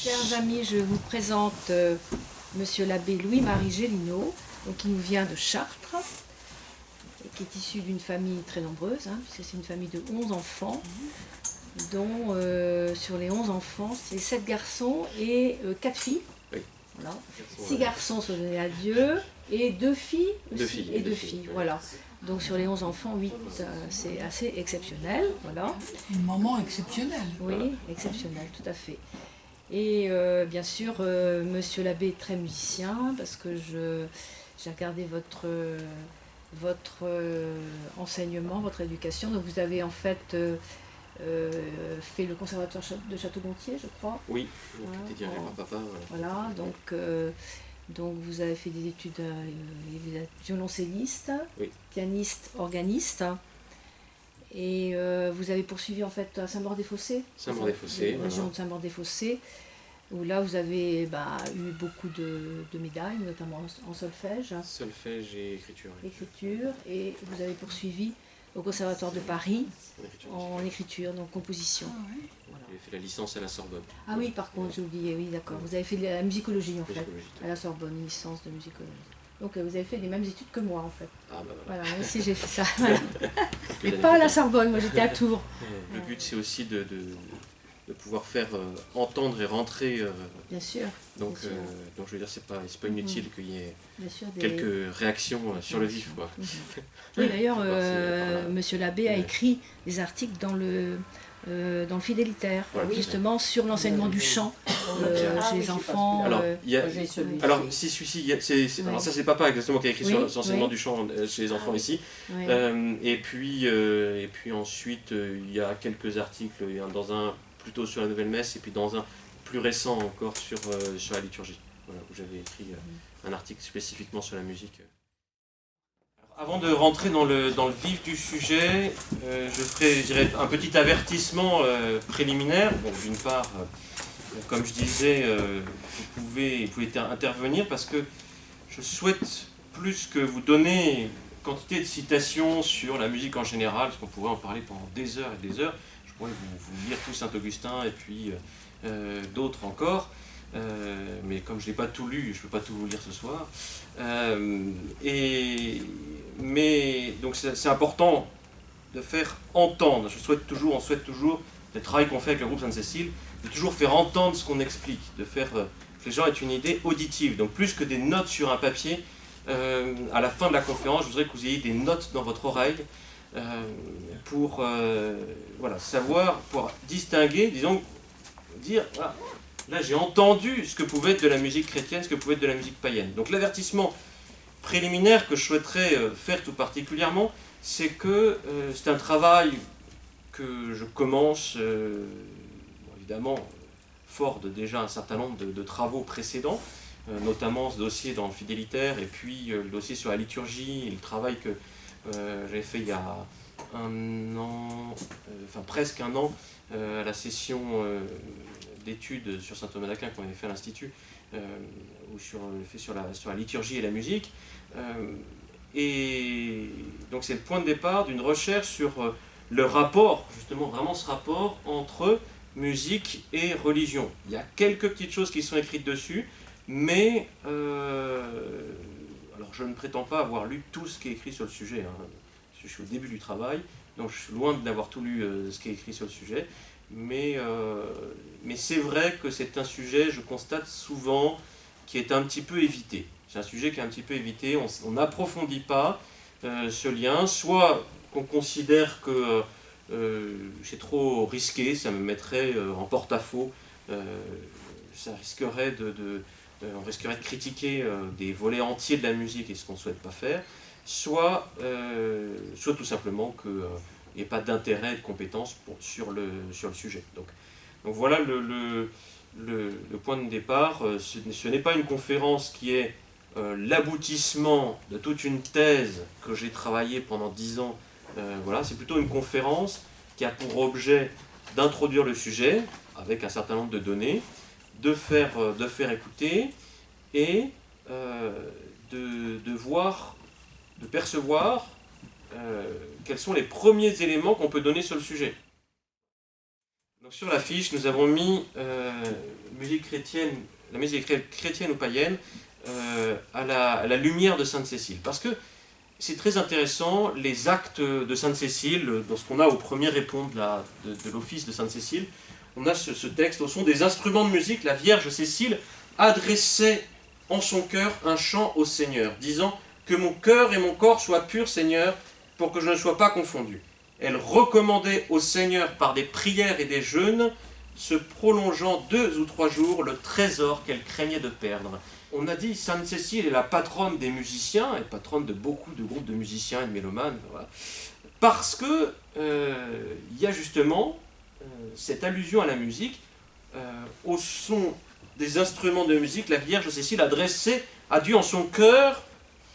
Chers amis, je vous présente Monsieur l'abbé Louis-Marie Gélineau, donc qui nous vient de Chartres, et qui est issu d'une famille très nombreuse, puisque c'est une famille de 11 enfants, dont sur les 11 enfants, c'est 7 garçons et 4 filles. Oui. Voilà. 6 garçons sont donnés à Dieu, et 2 filles aussi, 2 filles. Et 2 filles, voilà. Donc sur les 11 enfants, 8, c'est assez exceptionnel, voilà. Une maman exceptionnelle. Oui, exceptionnel, tout à fait. Et bien sûr, Monsieur l'abbé est très musicien, parce que j'ai regardé votre enseignement, votre éducation. Donc vous avez en fait fait le conservatoire de Château-Gontier, je crois. Oui, j'étais dirigé par papa. Voilà, donc vous avez fait des études, vous êtes violoncelliste, oui. Pianiste, organiste. Et vous avez poursuivi en fait à Saint-Maur-des-Fossés. Saint-Maur-des-Fossés, région de Saint-Maur-des-Fossés, où là vous avez eu beaucoup de médailles, notamment en solfège. Solfège et écriture. Écriture, et vous avez poursuivi au Conservatoire de Paris en écriture, donc composition. Ah ouais. Voilà. J'ai fait la licence à la Sorbonne. Ah oui, par contre, j'ai oublié, oui, d'accord. Vous avez fait de la musicologie en fait, à la Sorbonne, une licence de musicologie. Donc vous avez fait les mêmes études que moi en fait. Ah bah voilà. Voilà, moi aussi j'ai fait ça. Voilà. Mais pas à la Sorbonne, moi j'étais à Tours. Le but c'est aussi de pouvoir faire entendre et rentrer. Bien sûr. Donc je veux dire, c'est pas inutile qu'il y ait sûr, quelques réactions sur le vif, quoi. Oui, d'ailleurs, Monsieur l'abbé a écrit des articles dans le Fidélitaire, justement sur l'enseignement du chant chez les enfants. Alors, si celui-ci, alors ça c'est papa exactement qui a écrit sur l'enseignement du chant chez les enfants ici. Oui. Et puis ensuite il y a quelques articles, dans un plutôt sur la nouvelle messe et puis dans un plus récent encore sur la liturgie, voilà, où j'avais écrit un article spécifiquement sur la musique. Avant de rentrer dans le vif du sujet, je ferai, je dirais, un petit avertissement préliminaire. Bon, d'une part, comme je disais, vous pouvez intervenir parce que je souhaite plus que vous donner quantité de citations sur la musique en général, parce qu'on pourrait en parler pendant des heures et des heures. Je pourrais vous lire tout Saint-Augustin et puis d'autres encore. Mais comme je n'ai pas tout lu, je ne peux pas tout vous lire ce soir. Mais donc c'est important de faire entendre. On souhaite toujours, le travail qu'on fait avec le groupe Sainte-Cécile, de toujours faire entendre ce qu'on explique, de faire que les gens aient une idée auditive. Donc plus que des notes sur un papier, à la fin de la conférence, je voudrais que vous ayez des notes dans votre oreille pour savoir, pour distinguer, disons, dire, voilà, là j'ai entendu ce que pouvait être de la musique chrétienne, ce que pouvait être de la musique païenne. Donc l'avertissement préliminaire que je souhaiterais faire tout particulièrement, c'est que c'est un travail que je commence, évidemment, fort de déjà un certain nombre de travaux précédents, notamment ce dossier dans le Fidélitaire, et puis le dossier sur la liturgie, et le travail que j'avais fait il y a presque un an, à la session d'études sur saint Thomas d'Aquin qu'on avait fait à l'Institut, ou sur la liturgie et la musique. Et donc c'est le point de départ d'une recherche sur le rapport, justement vraiment ce rapport entre musique et religion. Il y a quelques petites choses qui sont écrites dessus, mais alors je ne prétends pas avoir lu tout ce qui est écrit sur le sujet, je suis au début du travail, donc je suis loin d'avoir tout lu ce qui est écrit sur le sujet, mais c'est vrai que c'est un sujet, je constate souvent, qui est un petit peu évité. C'est un sujet qui est un petit peu évité, on n'approfondit pas ce lien, soit qu'on considère que c'est trop risqué, ça me mettrait en porte-à-faux, ça risquerait on risquerait de critiquer des volets entiers de la musique et ce qu'on ne souhaite pas faire, soit tout simplement qu'il n'y ait pas d'intérêt et de compétence sur le sujet. Donc voilà le point de départ. Ce n'est pas une conférence qui est l'aboutissement de toute une thèse que j'ai travaillée pendant 10 ans. C'est plutôt une conférence qui a pour objet d'introduire le sujet avec un certain nombre de données, de faire écouter et de percevoir quels sont les premiers éléments qu'on peut donner sur le sujet. Donc sur la fiche, nous avons mis musique chrétienne, la musique chrétienne ou païenne à la lumière de Sainte Cécile. Parce que c'est très intéressant, les actes de Sainte Cécile, dans ce qu'on a au premier répond de l'office de Sainte Cécile, on a ce texte, au son des instruments de musique, la Vierge Cécile adressait en son cœur un chant au Seigneur, disant « Que mon cœur et mon corps soient purs, Seigneur, pour que je ne sois pas confondu. » Elle recommandait au Seigneur par des prières et des jeûnes, se prolongeant 2 ou 3 jours, le trésor qu'elle craignait de perdre. On a dit Sainte Cécile est la patronne des musiciens, et patronne de beaucoup de groupes de musiciens et de mélomanes, voilà, parce que y a justement cette allusion à la musique, au son des instruments de musique, la Vierge Cécile adressait à Dieu en son cœur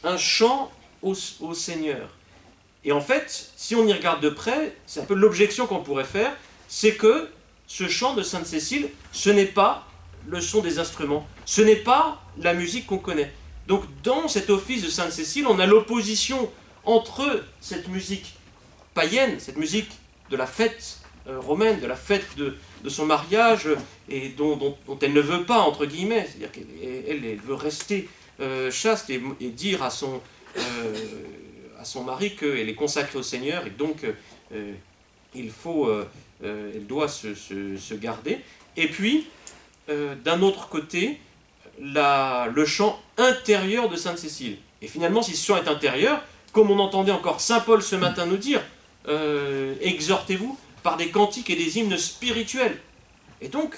un chant au Seigneur. Et en fait, si on y regarde de près, c'est un peu l'objection qu'on pourrait faire, c'est que ce chant de Sainte Cécile, ce n'est pas le son des instruments, ce n'est pas la musique qu'on connaît. Donc dans cet office de Sainte Cécile, on a l'opposition entre cette musique païenne, cette musique de la fête romaine, de la fête de son mariage, et dont elle ne veut pas, entre guillemets, c'est-à-dire qu'elle veut rester chaste et dire à son mari qu'elle est consacrée au Seigneur, et donc elle doit se garder. Et puis, d'un autre côté, le chant intérieur de Sainte Cécile. Et finalement, si ce chant est intérieur, comme on entendait encore Saint Paul ce matin nous dire, exhortez-vous par des cantiques et des hymnes spirituels. Et donc,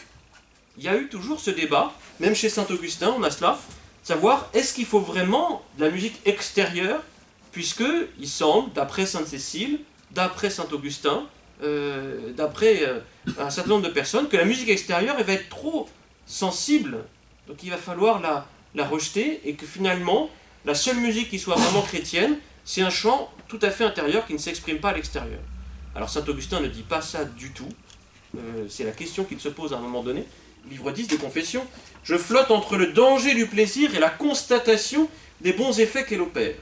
il y a eu toujours ce débat, même chez Saint Augustin, on a cela, savoir est-ce qu'il faut vraiment de la musique extérieure, puisqu'il semble, d'après Sainte Cécile, d'après Saint Augustin, d'après un certain nombre de personnes, que la musique extérieure elle va être trop sensible, donc il va falloir la rejeter, et que finalement, la seule musique qui soit vraiment chrétienne, c'est un chant tout à fait intérieur qui ne s'exprime pas à l'extérieur. Alors Saint Augustin ne dit pas ça du tout, c'est la question qu'il se pose à un moment donné. Livre 10 des Confessions, « Je flotte entre le danger du plaisir et la constatation des bons effets qu'elle opère. »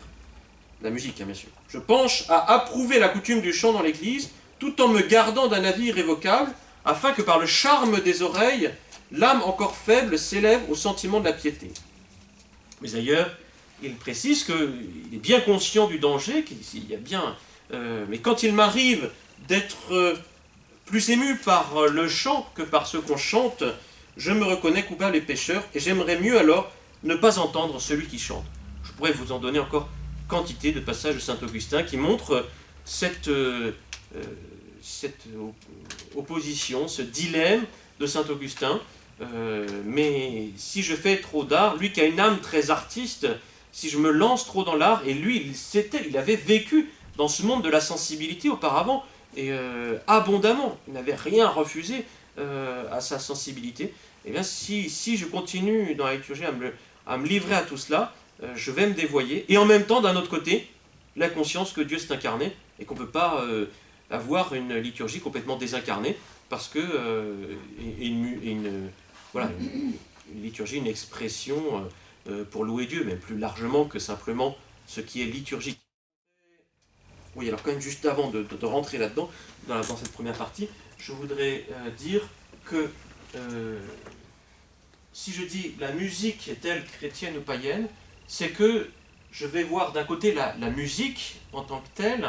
La musique, hein, bien sûr. « Je penche à approuver la coutume du chant dans l'Église, tout en me gardant d'un avis irrévocable, afin que par le charme des oreilles, l'âme encore faible s'élève au sentiment de la piété. » Mais ailleurs, il précise qu'il est bien conscient du danger, qu'il y a bien... mais quand il m'arrive d'être plus ému par le chant que par ce qu'on chante, je me reconnais coupable et pécheur, et j'aimerais mieux alors ne pas entendre celui qui chante. Je pourrais vous en donner encore quantité de passages de Saint Augustin qui montrent cette opposition, ce dilemme de Saint Augustin. Mais si je fais trop d'art, lui qui a une âme très artiste, si je me lance trop dans l'art, et lui, il avait vécu dans ce monde de la sensibilité auparavant, et abondamment, il n'avait rien refusé à sa sensibilité, et bien si je continue dans la liturgie à me livrer à tout cela, je vais me dévoyer, et en même temps, d'un autre côté, la conscience que Dieu s'est incarné, et qu'on ne peut pas avoir une liturgie complètement désincarnée, parce que une liturgie, une expression pour louer Dieu, mais plus largement que simplement ce qui est liturgique. Oui, alors quand même, juste avant de rentrer là-dedans, dans cette première partie, je voudrais dire que si je dis la musique est-elle chrétienne ou païenne, c'est que je vais voir d'un côté la musique en tant que telle,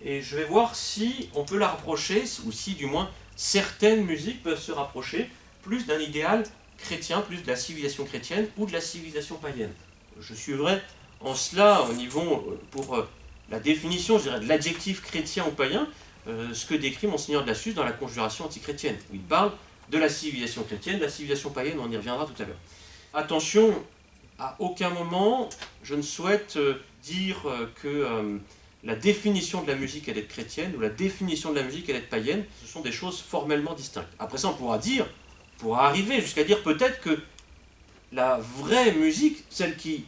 et je vais voir si on peut la rapprocher, ou si du moins certaines musiques peuvent se rapprocher plus d'un idéal chrétien, plus de la civilisation chrétienne ou de la civilisation païenne. Je suivrai en cela, au niveau, pour la définition, je dirais, de l'adjectif chrétien ou païen, ce que décrit Monseigneur de Lassus dans la Conjuration antichrétienne, où il parle de la civilisation chrétienne, de la civilisation païenne, on y reviendra tout à l'heure. Attention, à aucun moment je ne souhaite dire que la définition de la musique elle est chrétienne ou la définition de la musique elle est païenne, ce sont des choses formellement distinctes. Après ça on pourra arriver jusqu'à dire peut-être que la vraie musique, celle qui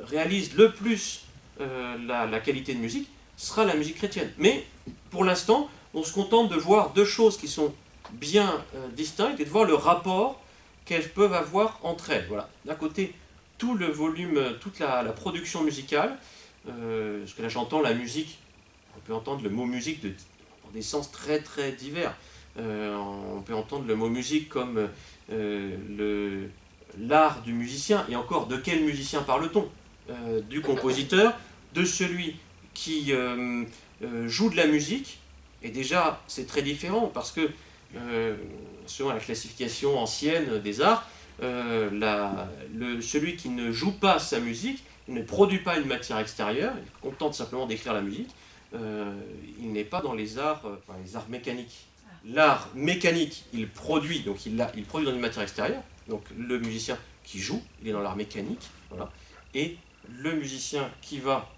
réalise le plus la qualité de musique, sera la musique chrétienne. Mais pour l'instant, on se contente de voir deux choses qui sont bien distinctes et de voir le rapport qu'elles peuvent avoir entre elles. Voilà. D'un côté, tout le volume, toute la production musicale, parce que là j'entends la musique, on peut entendre le mot musique dans des sens très très divers. On peut entendre le mot musique comme l'art du musicien, et encore, de quel musicien parle-t-on? Du compositeur, de celui qui joue de la musique, et déjà c'est très différent, parce que selon la classification ancienne des arts, celui qui ne joue pas sa musique, il ne produit pas une matière extérieure, il se contente simplement d'écrire la musique, il n'est pas dans les arts mécaniques. L'art mécanique, il produit, donc il produit dans une matière extérieure, donc le musicien qui joue, il est dans l'art mécanique, voilà, et le musicien qui va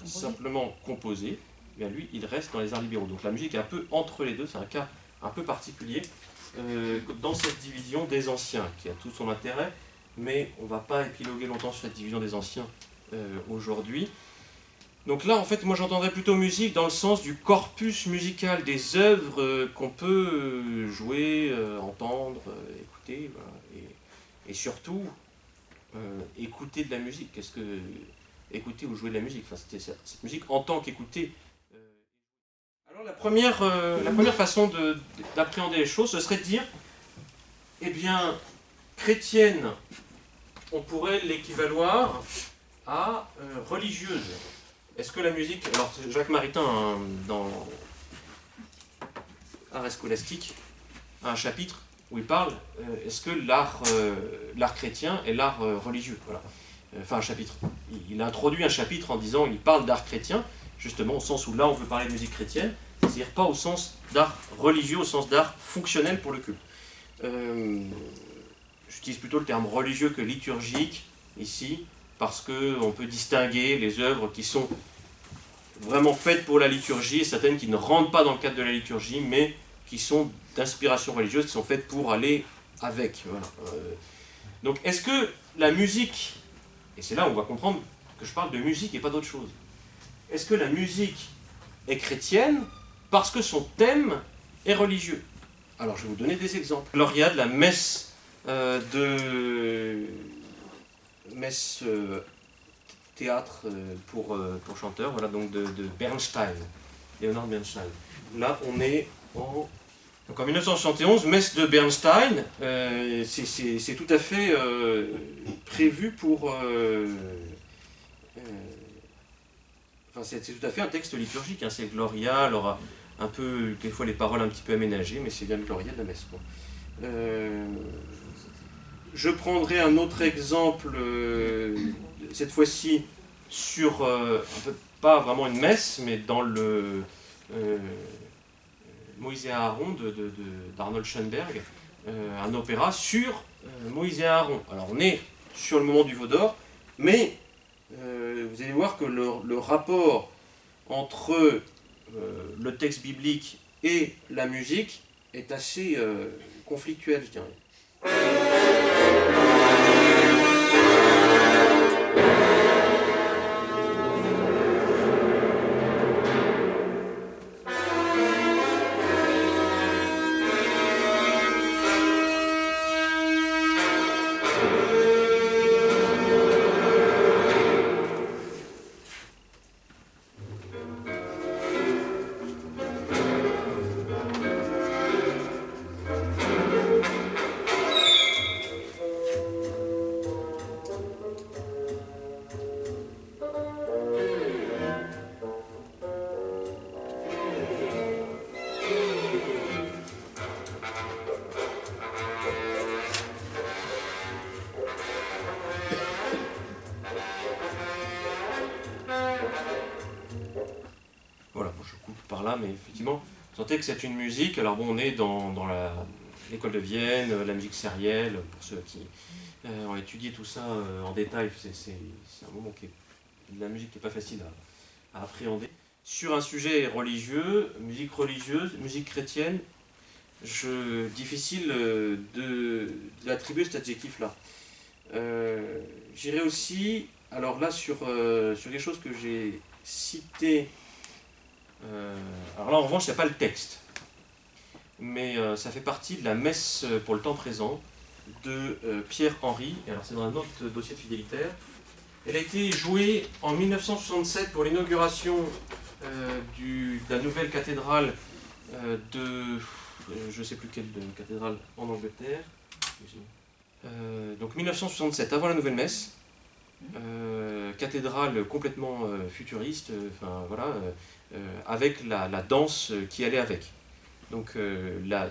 simplement composer, bien lui, il reste dans les arts libéraux. Donc la musique est un peu entre les deux, c'est un cas un peu particulier dans cette division des anciens, qui a tout son intérêt, mais on ne va pas épiloguer longtemps sur cette division des anciens aujourd'hui. Donc là, en fait, moi j'entendrais plutôt musique dans le sens du corpus musical, des œuvres qu'on peut jouer, entendre, écouter, voilà, et surtout écouter de la musique. Qu'est-ce que écouter ou jouer de la musique? Enfin, c'était cette musique en tant qu'écouter. Alors la première façon d'appréhender les choses, ce serait de dire, eh bien, chrétienne, on pourrait l'équivaloir à religieuse. Est-ce que la musique... Alors, Jacques Maritain, hein, dans Ars Scolastique, a un chapitre où il parle, est-ce que l'art chrétien est l'art religieux? Voilà. Enfin, un chapitre. Il a introduit un chapitre en disant, il parle d'art chrétien, justement au sens où là on veut parler de musique chrétienne, c'est-à-dire pas au sens d'art religieux, au sens d'art fonctionnel pour le culte. J'utilise plutôt le terme religieux que liturgique, ici, parce qu'on peut distinguer les œuvres qui sont vraiment faites pour la liturgie et certaines qui ne rentrent pas dans le cadre de la liturgie, mais qui sont d'inspiration religieuse, qui sont faites pour aller avec. Voilà. Donc est-ce que la musique, et c'est là où on va comprendre que je parle de musique et pas d'autre chose, est-ce que la musique est chrétienne parce que son thème est religieux? Alors je vais vous donner des exemples. Alors il y a de la messe théâtre pour chanteurs, voilà, donc de Bernstein, Leonard Bernstein. Là, on est donc en 1971, messe de Bernstein, c'est tout à fait prévu pour... Enfin, c'est tout à fait un texte liturgique, hein, c'est Gloria, alors un peu, des fois les paroles un petit peu aménagées, mais c'est bien le Gloria de la messe, quoi. Je prendrai un autre exemple, cette fois-ci sur, pas vraiment une messe, mais dans le Moïse et Aaron d'Arnold Schoenberg, un opéra sur Moïse et Aaron. Alors on est sur le moment du veau d'or, mais vous allez voir que le rapport entre le texte biblique et la musique est assez conflictuel, je dirais. Voilà, bon, je coupe par là, mais effectivement, vous sentez que c'est une musique. Alors bon, on est dans l'école de Vienne, la musique sérielle, pour ceux qui ont étudié tout ça en détail, c'est un moment qui est de la musique qui n'est pas facile à appréhender. Sur un sujet religieux, musique religieuse, musique chrétienne, difficile d'attribuer cet adjectif-là. J'irai aussi, alors là, sur quelque chose que j'ai cité. Alors là, en revanche, il n'y a pas le texte, mais ça fait partie de la messe pour le temps présent de Pierre Henry. Alors c'est dans un autre dossier de Fidélitaire. Elle a été jouée en 1967 pour l'inauguration de la nouvelle cathédrale de je ne sais plus quelle cathédrale en Angleterre. Donc 1967, avant la Nouvelle Messe, cathédrale complètement futuriste, avec la danse qui allait avec. Donc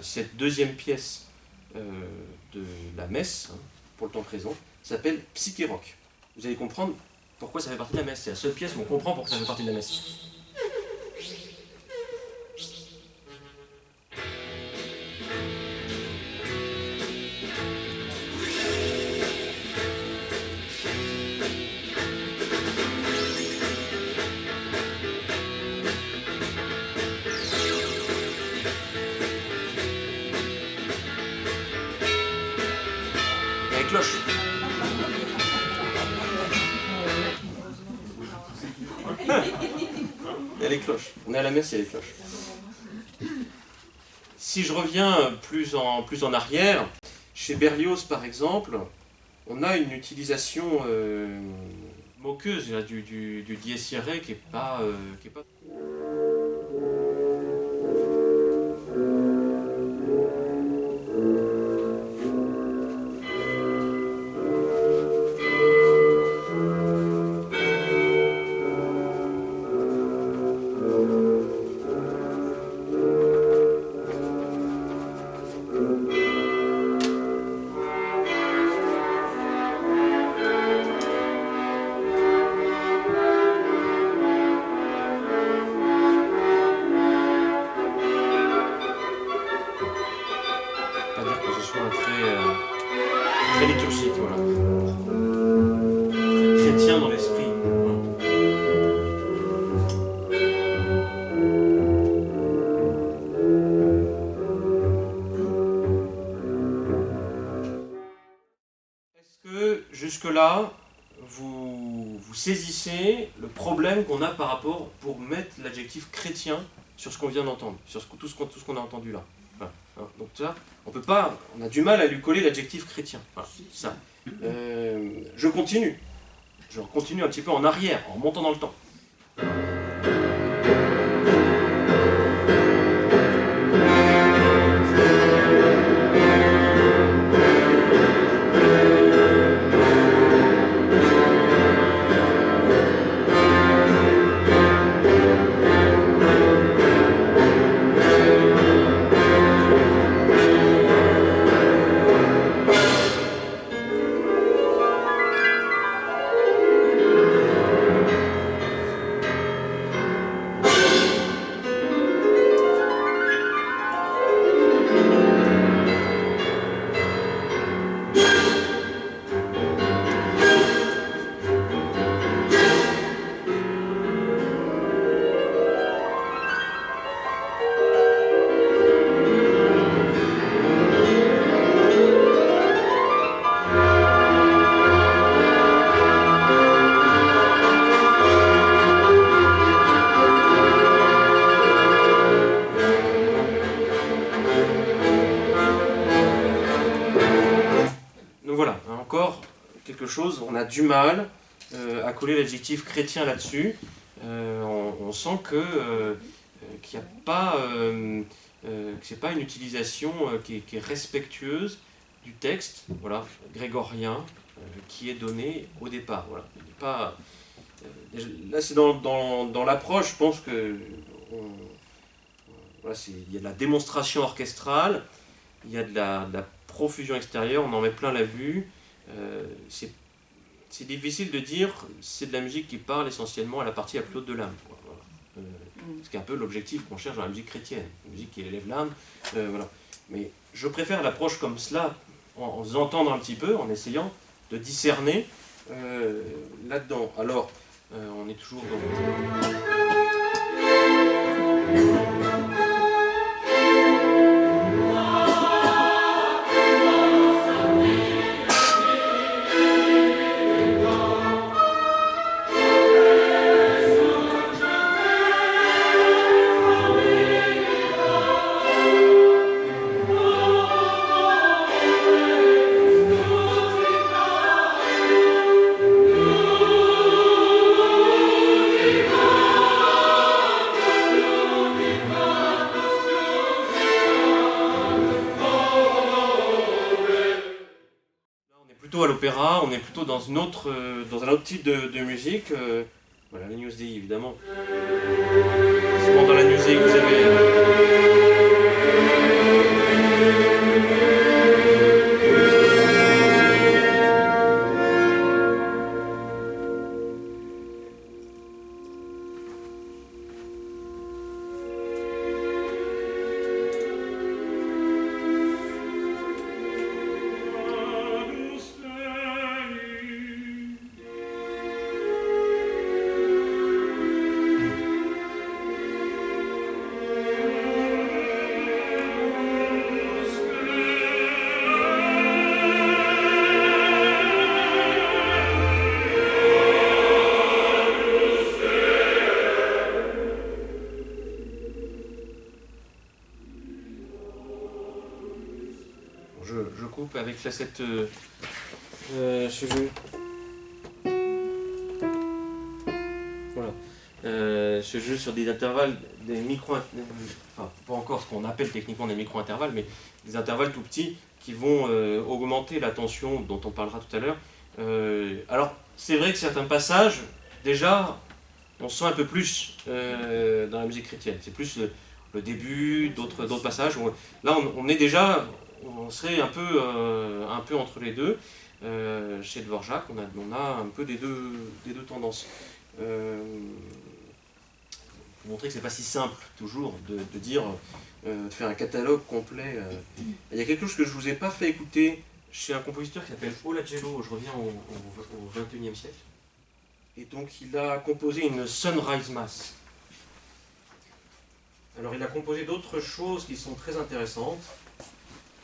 cette deuxième pièce de la messe, hein, pour le temps présent, s'appelle Psyché Rock. Vous allez comprendre pourquoi ça fait partie de la messe. C'est la seule pièce où on comprend pourquoi ça fait partie de la messe. Cloche. Il y a les cloches. On est à la messe, il y a les cloches. Si je reviens plus en arrière, chez Berlioz par exemple, on a une utilisation moqueuse du dies irae qui est pas très liturgique, voilà. Chrétien dans l'esprit. Est-ce que jusque-là, vous saisissez le problème qu'on a par rapport pour mettre l'adjectif chrétien sur ce qu'on vient d'entendre, sur tout ce qu'on a entendu là? Voilà. Donc ça, on a du mal à lui coller l'adjectif chrétien. Voilà, ça. Je continue un petit peu en arrière, en montant dans le temps. On a du mal à coller l'adjectif chrétien là-dessus. On sent qu'il n'y a pas, que c'est pas une utilisation qui est respectueuse du texte, voilà, grégorien, qui est donné au départ. Voilà. Il n'est pas, là, c'est dans l'approche, je pense que voilà, il y a de la démonstration orchestrale, il y a de la profusion extérieure, on en met plein la vue. C'est difficile de dire c'est de la musique qui parle essentiellement à la partie la plus haute de l'âme. Voilà. Ce qui est un peu l'objectif qu'on cherche dans la musique chrétienne, une musique qui élève l'âme. Voilà. Mais je préfère l'approche comme cela, en faisant entendre un petit peu, en essayant de discerner là-dedans. Alors, on est toujours dans... plutôt à l'opéra, on est plutôt dans un autre type de musique. Voilà, la News Day évidemment. Souvent dans la News Day, vous avez... Je coupe avec là, ce jeu. Voilà. Ce jeu sur des intervalles, des micro, enfin pas encore ce qu'on appelle techniquement des micro-intervalles, mais des intervalles tout petits qui vont augmenter la tension dont on parlera tout à l'heure. Alors c'est vrai que certains passages, déjà, on sent un peu plus dans la musique chrétienne. C'est plus le début, d'autres passages. Là on est déjà... On serait un peu entre les deux. Chez Dvorak, on a un peu des deux tendances. Pour montrer que c'est pas si simple toujours de dire, de faire un catalogue complet. Il y a quelque chose que je vous ai pas fait écouter chez un compositeur qui s'appelle Olacello. Je reviens au XXIe siècle. Et donc il a composé une Sunrise Mass. Alors il a composé d'autres choses qui sont très intéressantes.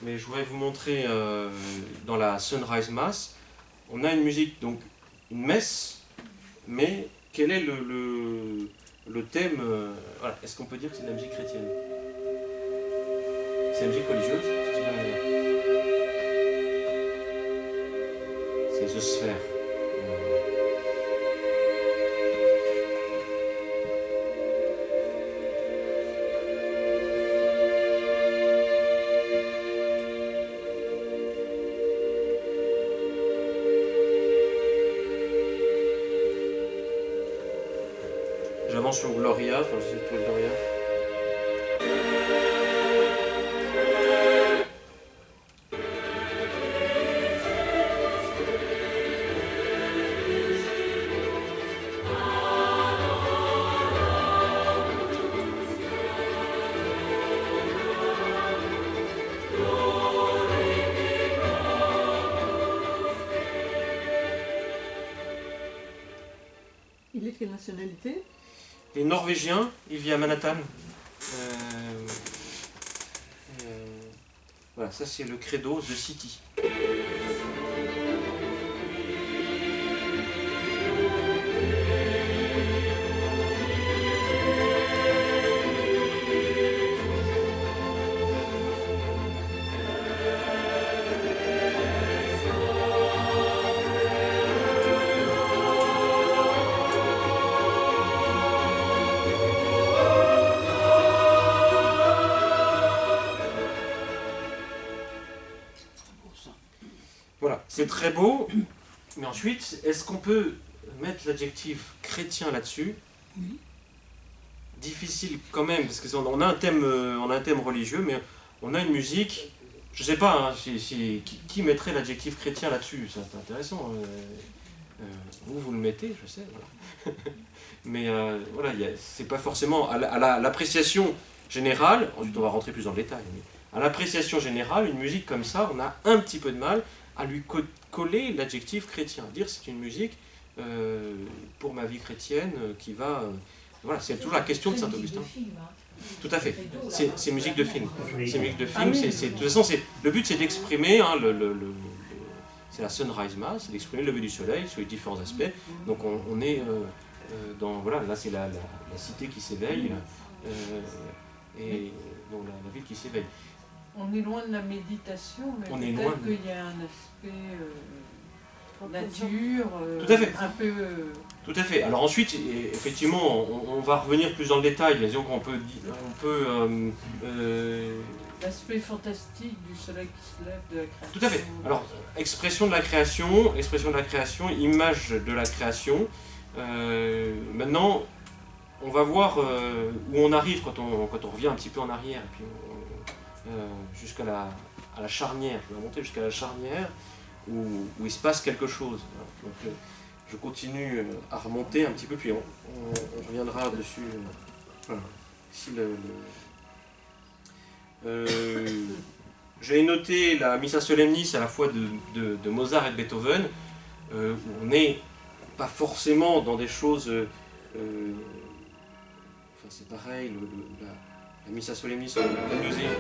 Mais je voudrais vous montrer dans la Sunrise Mass, on a une musique, donc une messe, mais quel est le thème voilà. Est-ce qu'on peut dire que c'est de la musique chrétienne? C'est la musique religieuse? C'est The Sphere. J'avance sur Gloria, enfin je sais toi Gloria. Il est de quelle nationalité? Les Norvégiens, il vit à Manhattan. Voilà, ça c'est le credo, The City. Voilà, c'est très beau, mais ensuite, est-ce qu'on peut mettre l'adjectif chrétien là-dessus? Oui. Difficile quand même, parce qu'on a un thème religieux, mais on a une musique, je sais pas, hein, qui mettrait l'adjectif chrétien là-dessus? C'est intéressant. Vous le mettez, je sais. Voilà. Mais voilà, c'est pas forcément à l'appréciation générale, ensuite on va rentrer plus dans le détail, mais à l'appréciation générale, une musique comme ça, on a un petit peu de mal à lui coller l'adjectif chrétien, dire c'est une musique pour ma vie chrétienne qui va... voilà, c'est toujours la question de Saint-Augustin. Tout à fait, c'est musique de film. C'est musique de film, de toute façon, le but c'est d'exprimer, hein, c'est la Sunrise Mass, c'est d'exprimer le lever du soleil sur les différents aspects. Donc on est dans... Voilà, là c'est la cité qui s'éveille, et donc la ville qui s'éveille. On est loin de la méditation, mais peut-être qu'il y a un aspect nature, tout à fait. un peu... Tout à fait. Alors ensuite, effectivement, on va revenir plus dans le détail. Disons qu'on peut L'aspect fantastique du soleil qui se lève, de la création. Tout à fait. Alors, expression de la création, image de la création. Maintenant, on va voir où on arrive quand on revient un petit peu en arrière, et puis jusqu'à la charnière. Je vais monter jusqu'à la charnière où il se passe quelque chose. Donc, je continue à remonter un petit peu, puis on reviendra dessus. Voilà. Ici, j'ai noté la Missa Solemnis à la fois de Mozart et de Beethoven, où on n'est pas forcément dans des choses... enfin, c'est pareil, la Missa Solemnis, la deuxième.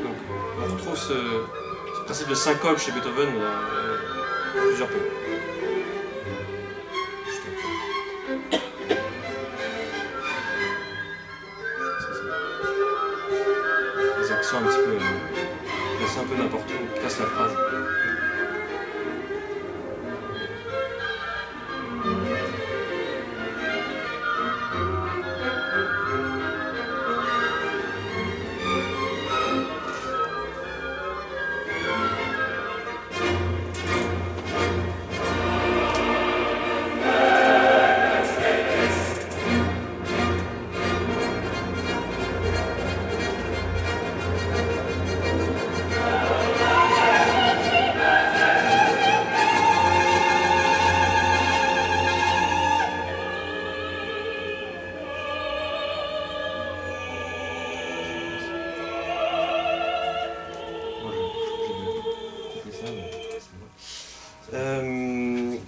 Donc, on retrouve ce principe de syncope chez Beethoven plusieurs points. Un petit peu placer un peu n'importe où, casse la phrase.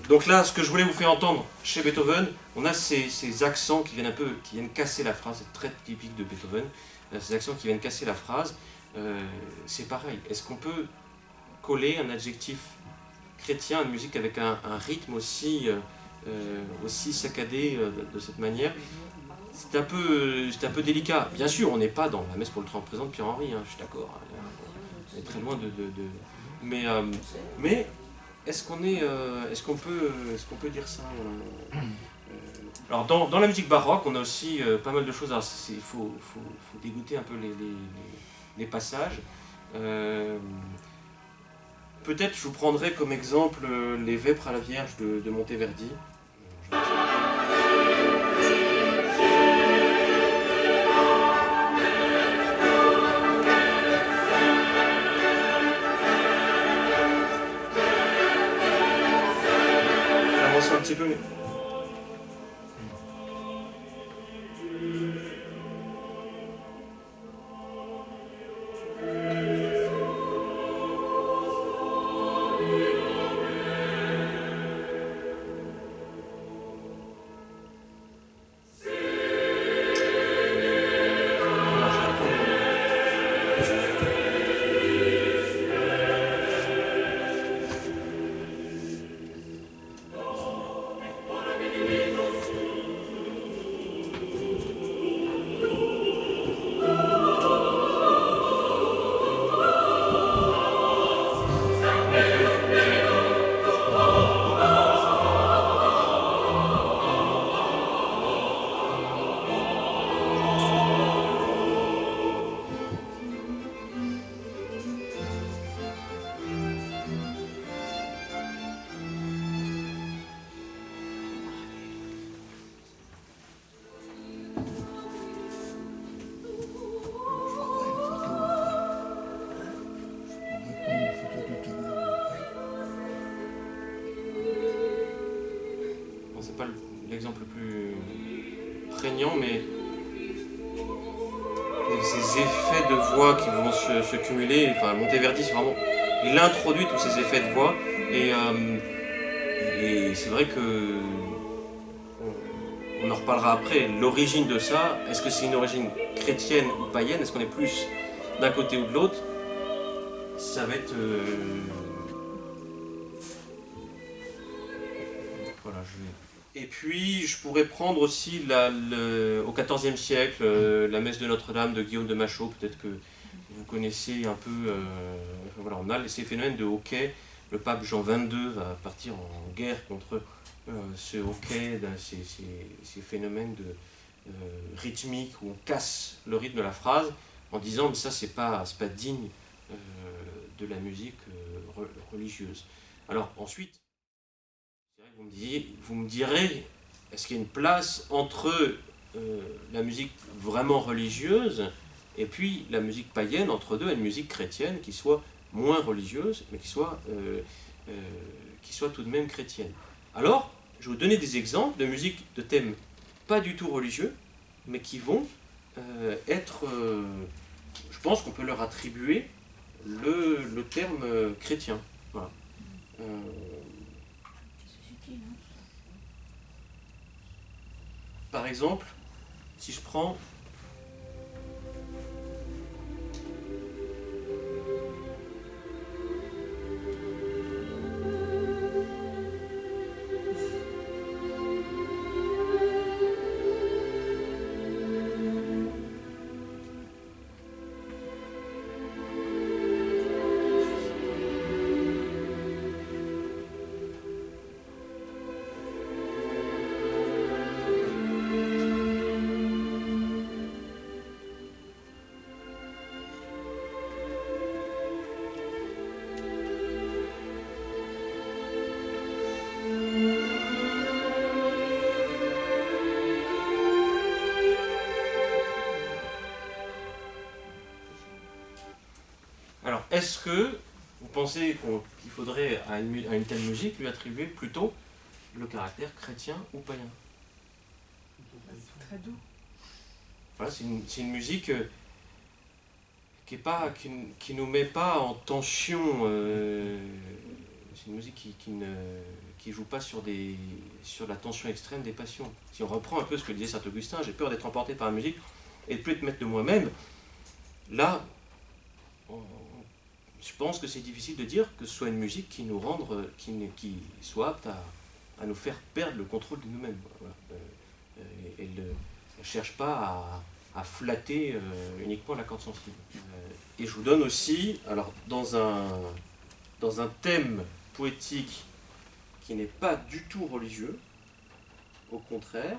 Donc là, ce que je voulais vous faire entendre chez Beethoven, on a ces accents qui viennent casser la phrase, c'est très typique de Beethoven, ces accents qui viennent casser la phrase. C'est pareil, est-ce qu'on peut coller un adjectif chrétien à une musique avec un rythme aussi saccadé de cette manière? C'est un peu délicat. Bien sûr, on n'est pas dans la messe pour le temps présent de Pierre-Henri, hein, je suis d'accord. On est très loin mais est-ce qu'on peut dire ça? Alors dans la musique baroque, on a aussi pas mal de choses. Il faut dégoûter un peu les passages. Peut-être je vous prendrai comme exemple les Vêpres à la Vierge de Monteverdi. Un petit peu. Pas l'exemple le plus prégnant, mais ces effets de voix qui vont se cumuler. Enfin, Monteverdi, c'est vraiment, il introduit tous ces effets de voix, et c'est vrai que on en reparlera après. L'origine de ça, est-ce que c'est une origine chrétienne ou païenne? Est-ce qu'on est plus d'un côté ou de l'autre? Ça va être voilà, Et puis, je pourrais prendre aussi au XIVe siècle, la messe de Notre-Dame de Guillaume de Machaut, peut-être que vous connaissez un peu. Voilà, on a ces phénomènes de hoquet le pape Jean XXII va partir en guerre contre ce hockey, ces phénomènes rythmiques où on casse le rythme de la phrase en disant mais ça c'est pas digne de la musique religieuse. Alors ensuite, vous me direz, est-ce qu'il y a une place entre la musique vraiment religieuse et puis la musique païenne, entre deux, et une musique chrétienne qui soit moins religieuse, mais qui soit tout de même chrétienne. Alors, je vais vous donner des exemples de musique de thèmes pas du tout religieux, mais qui vont être, je pense qu'on peut leur attribuer le terme chrétien. Voilà. Par exemple, si je prends est-ce que vous pensez qu'il faudrait à une telle musique lui attribuer plutôt le caractère chrétien ou païen? C'est très doux. Voilà, c'est une musique qui nous met pas en tension. C'est une musique qui joue pas sur la tension extrême des passions. Si on reprend un peu ce que disait saint Augustin, j'ai peur d'être emporté par la musique et de plus être maître de moi-même. Là, je pense que c'est difficile de dire que ce soit une musique qui nous rende, qui soit apte à nous faire perdre le contrôle de nous-mêmes. Voilà. Elle ne cherche pas à flatter uniquement la corde sensible. Et je vous donne aussi, alors dans un thème poétique qui n'est pas du tout religieux, au contraire,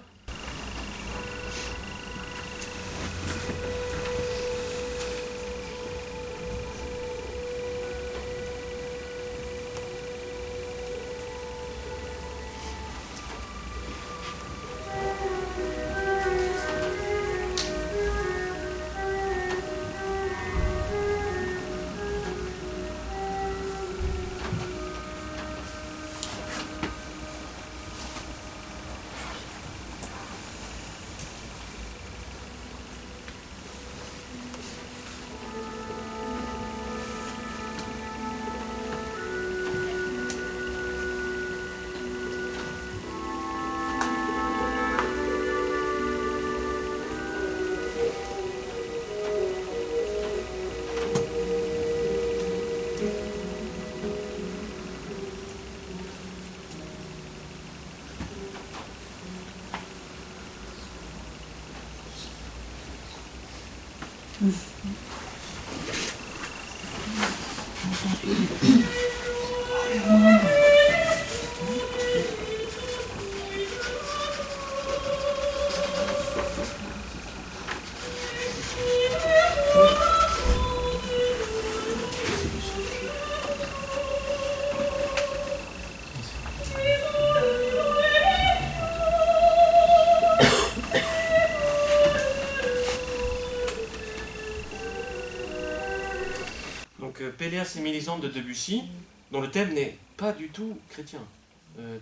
Péléas et Mélisande de Debussy, dont le thème n'est pas du tout chrétien.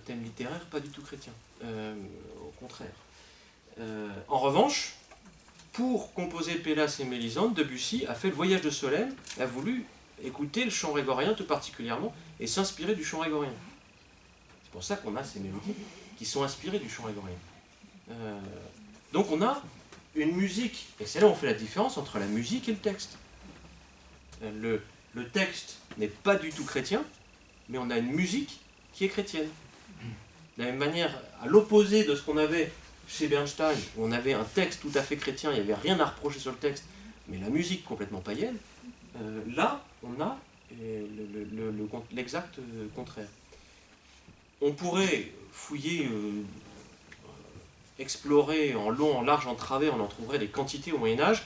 Thème littéraire, pas du tout chrétien. Au contraire. En revanche, pour composer Péléas et Mélisande, Debussy a fait le voyage de Solesmes, a voulu écouter le chant grégorien tout particulièrement et s'inspirer du chant grégorien. C'est pour ça qu'on a ces mélodies qui sont inspirées du chant grégorien. Donc on a une musique, et c'est là où on fait la différence entre la musique et le texte. Le texte n'est pas du tout chrétien, mais on a une musique qui est chrétienne. De la même manière, à l'opposé de ce qu'on avait chez Bernstein, où on avait un texte tout à fait chrétien, il n'y avait rien à reprocher sur le texte, mais la musique complètement païenne, là, on a l'exact contraire. On pourrait fouiller, explorer en long, en large, en travers, on en trouverait des quantités au Moyen-Âge,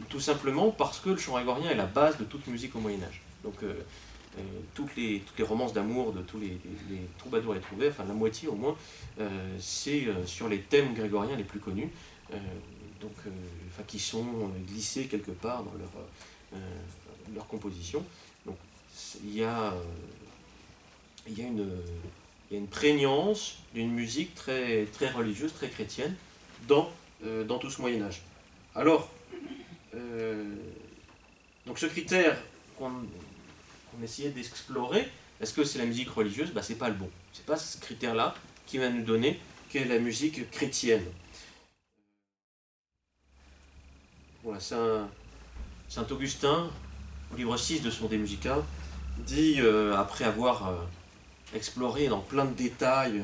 tout simplement parce que le chant grégorien est la base de toute musique au Moyen-Âge. Donc toutes les romances d'amour de tous les troubadours et les trouvères, enfin la moitié au moins, c'est sur les thèmes grégoriens les plus connus, qui sont glissés quelque part dans leur composition. Donc il y a une prégnance d'une musique très, très religieuse, très chrétienne dans tout ce Moyen-Âge. Alors, donc ce critère qu'on essayait d'explorer, est-ce que c'est la musique religieuse? C'est pas le bon. C'est pas ce critère-là qui va nous donner quelle est la musique chrétienne. Voilà, Saint Augustin, au livre 6 de son De Musica, dit, après avoir exploré dans plein de détails,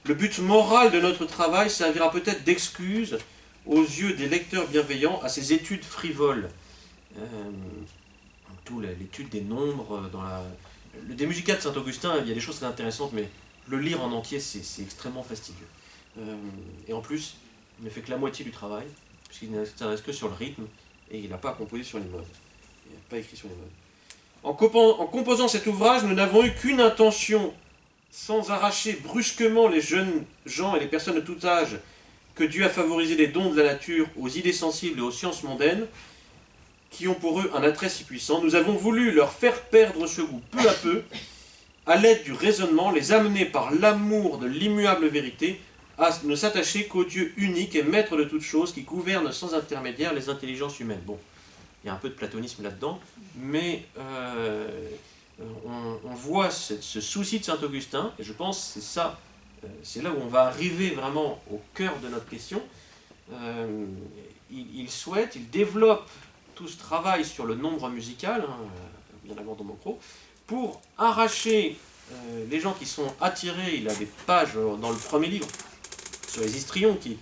le but moral de notre travail servira peut-être d'excuse aux yeux des lecteurs bienveillants à ces études frivoles. L'étude des nombres, le De Musica de Saint-Augustin, il y a des choses très intéressantes, mais le lire en entier, c'est extrêmement fastidieux. Et en plus, il ne fait que la moitié du travail, puisqu'il ne s'intéresse que sur le rythme, et il n'a pas composé sur les modes. Il n'a pas écrit sur les modes. En composant cet ouvrage, nous n'avons eu qu'une intention, sans arracher brusquement les jeunes gens et les personnes de tout âge que Dieu a favorisé les dons de la nature aux idées sensibles et aux sciences mondaines, qui ont pour eux un attrait si puissant. Nous avons voulu leur faire perdre ce goût peu à peu, à l'aide du raisonnement, les amener par l'amour de l'immuable vérité à ne s'attacher qu'au Dieu unique et maître de toutes choses qui gouverne sans intermédiaire les intelligences humaines. Bon, il y a un peu de platonisme là-dedans, mais on voit ce souci de Saint-Augustin, et je pense que c'est là où on va arriver vraiment au cœur de notre question. Il développe tout ce travail sur le nombre musical, bien avant dans mon pro, pour arracher les gens qui sont attirés. Il a des pages dans le premier livre sur les histrions qui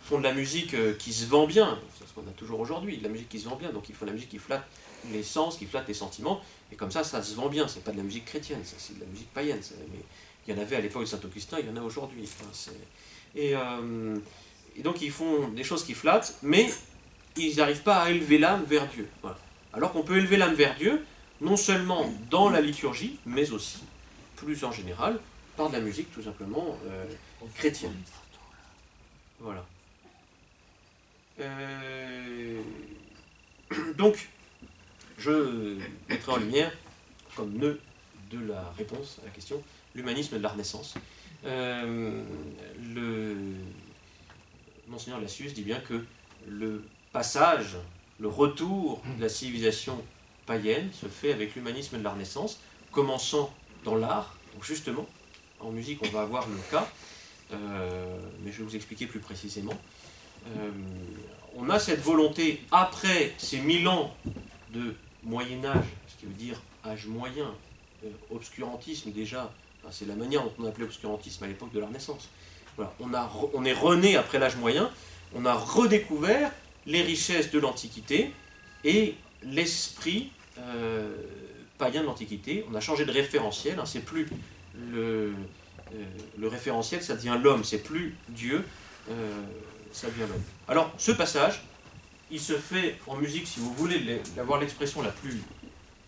font de la musique qui se vend bien, c'est ce qu'on a toujours aujourd'hui, de la musique qui se vend bien, donc ils font de la musique qui flatte les sens, qui flatte les sentiments, et comme ça se vend bien. C'est pas de la musique chrétienne, c'est de la musique païenne. Mais il y en avait à l'époque de Saint-Augustin, il y en a aujourd'hui. Et donc ils font des choses qui flattent, mais ils n'arrivent pas à élever l'âme vers Dieu. Voilà. Alors qu'on peut élever l'âme vers Dieu, non seulement dans la liturgie, mais aussi, plus en général, par de la musique tout simplement chrétienne. Voilà. Donc, je mettrai en lumière, comme nœud de la réponse à la question, l'humanisme de la Renaissance. Monseigneur Lassus dit bien que le passage, le retour de la civilisation païenne se fait avec l'humanisme de la Renaissance, commençant dans l'art. Donc justement, en musique, on va avoir le cas, mais je vais vous expliquer plus précisément. On a cette volonté, après ces 1000 ans de Moyen-Âge, ce qui veut dire âge moyen, obscurantisme déjà, c'est la manière dont on appelait obscurantisme à l'époque de la Renaissance. Voilà, on est rené après l'âge moyen, on a redécouvert les richesses de l'Antiquité et l'esprit païen de l'Antiquité. On a changé de référentiel, c'est plus le référentiel, ça devient l'homme, c'est plus Dieu, ça devient l'homme. Alors, ce passage, il se fait en musique, si vous voulez avoir l'expression la plus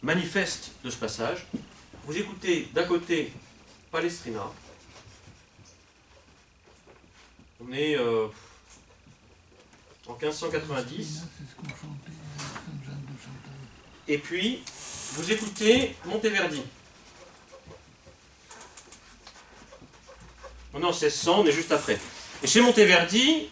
manifeste de ce passage. Vous écoutez d'un côté Palestrina. On est en 1590. Et puis, vous écoutez Monteverdi. On est en 1600, on est juste après. Et chez Monteverdi,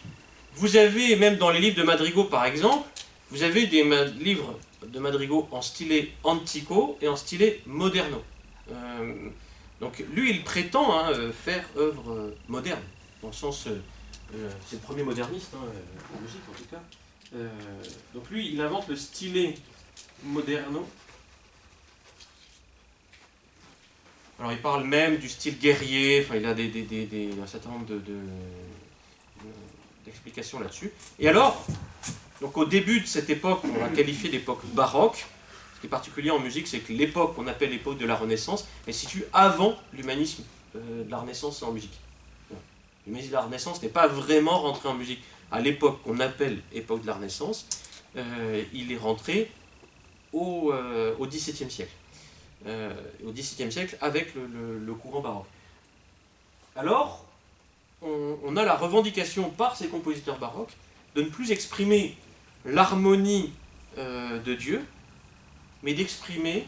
vous avez, même dans les livres de madrigaux par exemple, vous avez des livres de madrigaux en style antico et en style moderno. Donc lui, il prétend faire œuvre moderne, dans le sens, c'est le premier moderniste, en musique en tout cas. Donc lui, il invente le style moderno. Alors il parle même du style guerrier, enfin il a un certain nombre d'explications là-dessus. Et alors, donc au début de cette époque, on va qualifier d'époque baroque, qui est particulier en musique, c'est que l'époque qu'on appelle l'époque de la Renaissance, elle se situe avant l'humanisme de la Renaissance en musique. L'humanisme de la Renaissance n'est pas vraiment rentré en musique. À l'époque qu'on appelle époque de la Renaissance, il est rentré au XVIIe siècle. Au XVIIe siècle avec le courant baroque. Alors, on a la revendication par ces compositeurs baroques de ne plus exprimer l'harmonie de Dieu, mais d'exprimer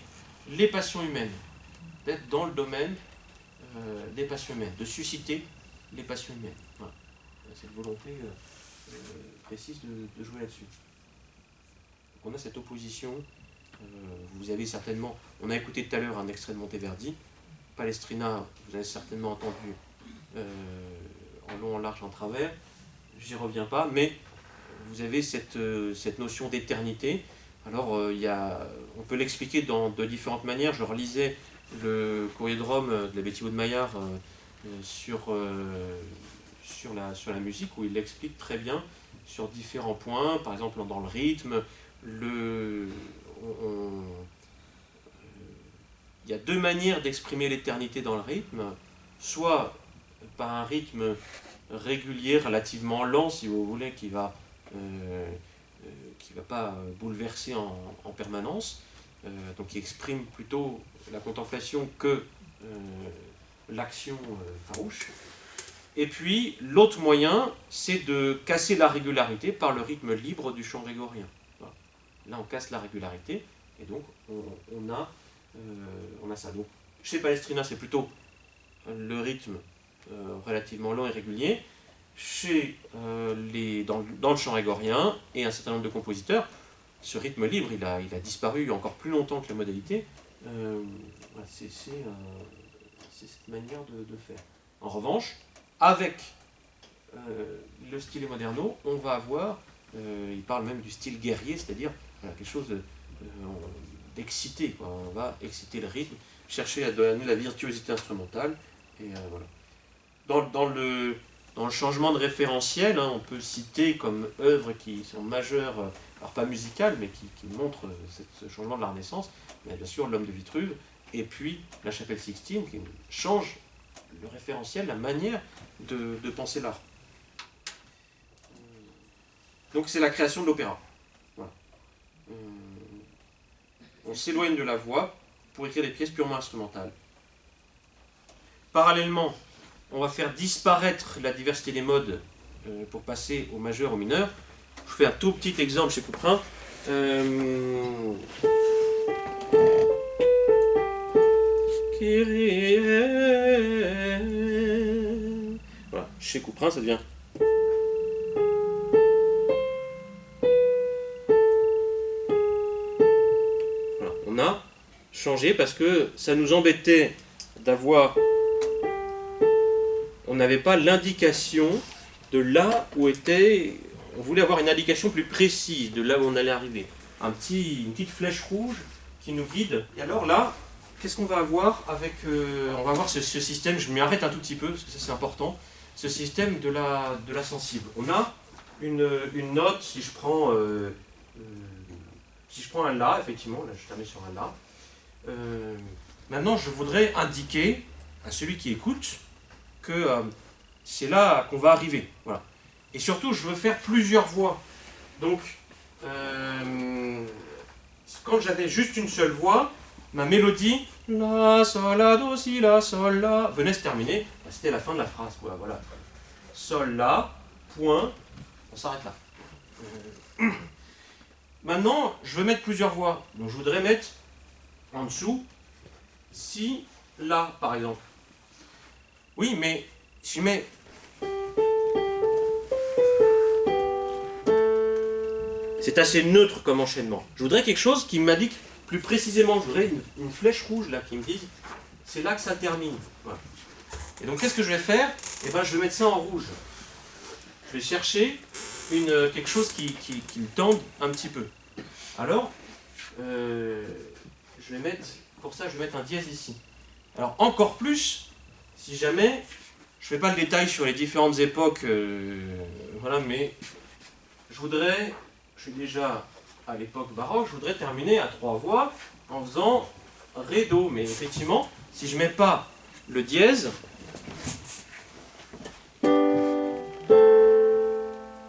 les passions humaines, d'être dans le domaine des passions humaines, de susciter les passions humaines. Voilà. Cette volonté précise de jouer là-dessus. Donc on a cette opposition. Vous avez certainement, on a écouté tout à l'heure un extrait de Monteverdi, Palestrina, vous avez certainement entendu en long, en large, en travers, j'y reviens pas, mais vous avez cette notion d'éternité. Alors on peut l'expliquer de différentes manières. Je relisais le courrier de Rome de la Betty Maillard sur la musique, où il l'explique très bien sur différents points, par exemple dans le rythme, il y a deux manières d'exprimer l'éternité dans le rythme, soit par un rythme régulier, relativement lent, si vous voulez, qui va pas bouleverser en permanence, donc qui exprime plutôt la contemplation que l'action farouche. Et puis, l'autre moyen, c'est de casser la régularité par le rythme libre du chant grégorien. Voilà. Là, on casse la régularité, et donc on a ça. Donc, chez Palestrina, c'est plutôt le rythme relativement lent et régulier. Dans le chant grégorien, et un certain nombre de compositeurs, ce rythme libre, il a disparu encore plus longtemps que la modalité. C'est cette manière de faire. En revanche, avec le style moderno, on va avoir, il parle même du style guerrier, c'est-à-dire quelque chose d'excité. On va exciter le rythme, chercher à donner la virtuosité instrumentale. Et voilà. Dans le changement de référentiel, on peut citer comme œuvres qui sont majeures, alors pas musicales, mais qui montrent ce changement de la Renaissance. Il y a bien sûr l'Homme de Vitruve, et puis la Chapelle Sixtine, qui change le référentiel, la manière de penser l'art. Donc c'est la création de l'opéra. Voilà. On s'éloigne de la voix pour écrire des pièces purement instrumentales. Parallèlement, on va faire disparaître la diversité des modes pour passer au majeur, au mineur. Je fais un tout petit exemple chez Couperin. Voilà, chez Couperin, ça devient. Voilà, on a changé parce que ça nous embêtait d'avoir. On n'avait pas l'indication de là où était. On voulait avoir une indication plus précise de là où on allait arriver. Une petite flèche rouge qui nous guide. Et alors là, qu'est-ce qu'on va avoir avec. On va avoir ce système, je m'y arrête un tout petit peu parce que ça c'est important, ce système de la sensible. On a une note, si je prends un La, effectivement, là je termine sur un La. Maintenant je voudrais indiquer à celui qui écoute que c'est là qu'on va arriver. Voilà. Et surtout, je veux faire plusieurs voix. Donc, quand j'avais juste une seule voix, ma mélodie, La, Sol, La, Do, Si, La, Sol, La, venait se terminer. C'était la fin de la phrase. Quoi. Voilà. Sol, La, point, on s'arrête là. Maintenant, je veux mettre plusieurs voix. Donc, je voudrais mettre en dessous Si, La, par exemple. Oui, mais si je mets. C'est assez neutre comme enchaînement. Je voudrais quelque chose qui m'indique plus précisément. Je voudrais une flèche rouge là qui me dise c'est là que ça termine. Voilà. Et donc qu'est-ce que je vais faire ? Eh ben, je vais mettre ça en rouge. Je vais chercher quelque chose qui me tende un petit peu. Alors, je vais mettre. Pour ça, je vais mettre un dièse ici. Alors encore plus. Si jamais, je ne fais pas le détail sur les différentes époques, voilà, mais je suis déjà à l'époque baroque, je voudrais terminer à 3 voix en faisant Ré, Do. Mais effectivement, si je ne mets pas le dièse,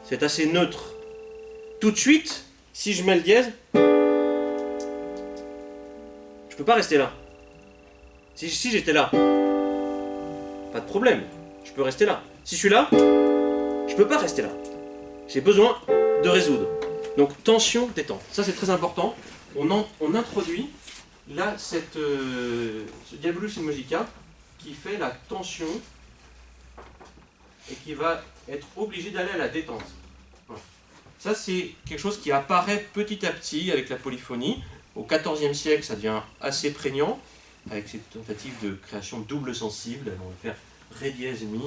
c'est assez neutre. Tout de suite, si je mets le dièse, je ne peux pas rester là. Si j'étais là, pas de problème, je peux rester là. Si je suis là, je ne peux pas rester là. J'ai besoin de résoudre. Donc tension, détente. Ça c'est très important. On introduit là ce diabolus in musica qui fait la tension et qui va être obligé d'aller à la détente. Voilà. Ça c'est quelque chose qui apparaît petit à petit avec la polyphonie. Au XIVe siècle, ça devient assez prégnant avec cette tentative de création de double sensible. On va faire Ré dièse mi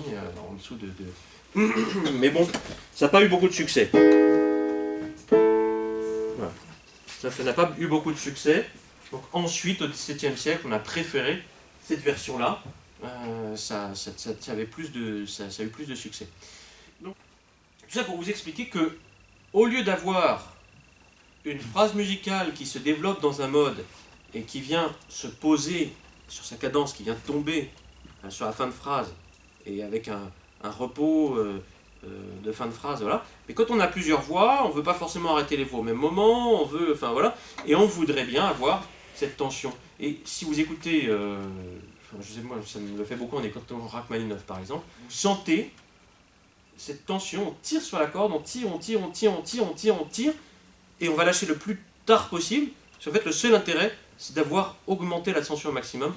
en dessous de... Mais bon, ça n'a pas eu beaucoup de succès. Voilà. Ça n'a pas eu beaucoup de succès. Donc ensuite, au XVIIe siècle, on a préféré cette version-là. Ça a eu plus de succès. Donc, tout ça pour vous expliquer que, au lieu d'avoir une phrase musicale qui se développe dans un mode et qui vient se poser sur sa cadence, qui vient tomber sur la fin de phrase, et avec un repos de fin de phrase, voilà. Mais quand on a plusieurs voix, on ne veut pas forcément arrêter les voix au même moment, on veut, enfin voilà, et on voudrait bien avoir cette tension. Et si vous écoutez, je sais moi, ça me le fait beaucoup en écoutant Rachmaninoff par exemple, vous sentez cette tension, on tire sur la corde, on tire, et on va lâcher le plus tard possible. Parce qu'en fait, le seul intérêt, c'est d'avoir augmenté la tension au maximum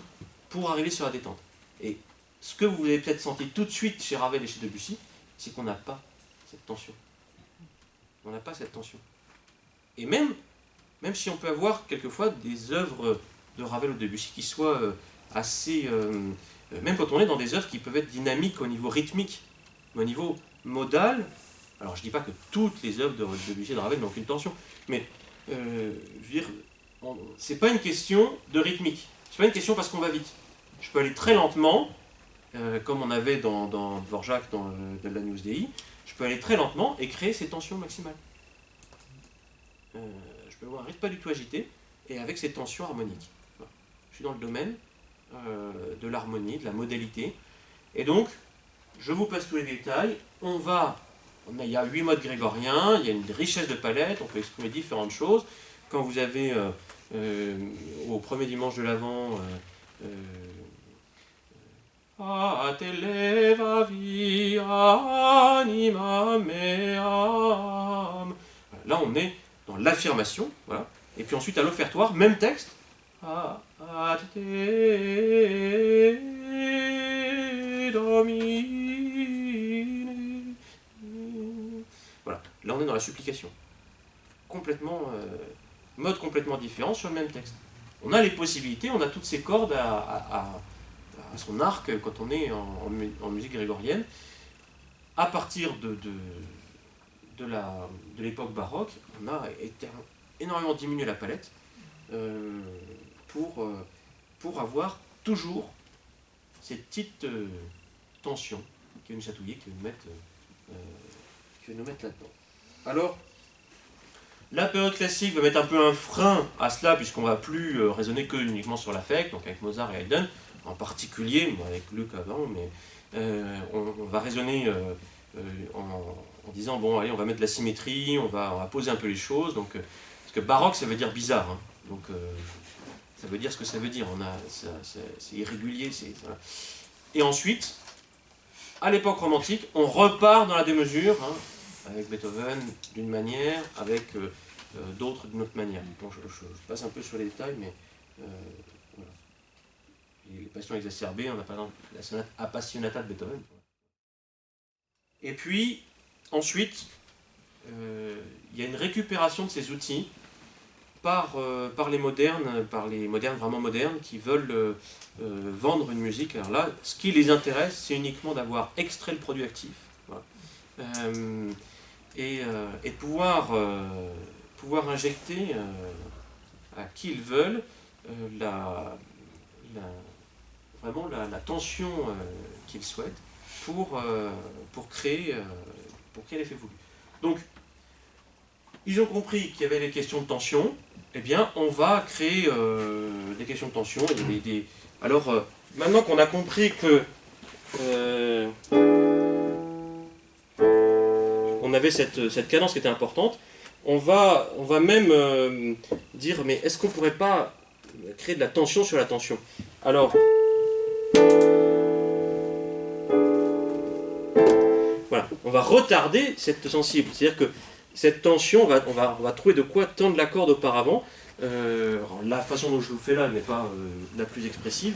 pour arriver sur la détente. Et ce que vous avez peut-être senti tout de suite chez Ravel et chez Debussy, c'est qu'on n'a pas cette tension. On n'a pas cette tension. Et même si on peut avoir quelquefois des œuvres de Ravel ou de Debussy qui soient assez... même quand on est dans des œuvres qui peuvent être dynamiques au niveau rythmique, au niveau modal, alors je ne dis pas que toutes les œuvres de Debussy et de Ravel n'ont aucune tension, mais je veux dire, c'est pas une question de rythmique. C'est pas une question parce qu'on va vite. Je peux aller très lentement, comme on avait dans Dvorak, dans l'Agnus Dei, je peux aller très lentement et créer ces tensions maximales. Je peux avoir un rythme pas du tout agité, et avec ces tensions harmoniques. Voilà. Je suis dans le domaine de l'harmonie, de la modalité, et donc, je vous passe tous les détails. Il y a 8 modes grégoriens, il y a une richesse de palette, on peut exprimer différentes choses. Quand vous avez, au premier dimanche de l'Avent, A te leva via anima meam. Là, on est dans l'affirmation, voilà. Et puis ensuite, à l'offertoire, même texte. A te domine. Voilà. Là, on est dans la supplication. Mode complètement différent sur le même texte. On a les possibilités, on a toutes ces cordes à son arc quand on est en musique grégorienne. À partir de l'époque baroque, on a énormément diminué la palette pour avoir toujours ces petites tensions qui viennent nous chatouiller, qui viennent nous mettre là-dedans. Alors, la période classique va mettre un peu un frein à cela, puisqu'on ne va plus raisonner que uniquement sur l'affect, donc avec Mozart et Haydn, en particulier, avec Gluck avant, mais on va raisonner en disant, bon, allez, on va mettre de la symétrie, on va poser un peu les choses, donc, parce que baroque, ça veut dire bizarre, hein, donc ça veut dire ce que ça veut dire, c'est irrégulier, voilà. Et ensuite, à l'époque romantique, on repart dans la démesure, hein, avec Beethoven d'une manière, avec d'autres d'une autre manière. Bon, je passe un peu sur les détails, mais voilà. Les passions exacerbées, on a par exemple la sonate Appassionata de Beethoven. Et puis, ensuite, il y a une récupération de ces outils par les modernes vraiment modernes, qui veulent vendre une musique. Alors là, ce qui les intéresse, c'est uniquement d'avoir extrait le produit actif. Voilà. Et de pouvoir injecter à qui ils veulent vraiment la tension qu'ils souhaitent pour créer l'effet voulu. Donc, ils ont compris qu'il y avait des questions de tension, eh bien, on va créer des questions de tension. Alors, maintenant qu'on a compris que on avait cette cadence qui était importante, on va même dire, mais est-ce qu'on ne pourrait pas créer de la tension sur la tension? Alors, voilà, on va retarder cette sensible, c'est-à-dire que cette tension, on va trouver de quoi tendre la corde auparavant. La façon dont je vous fais là n'est pas la plus expressive,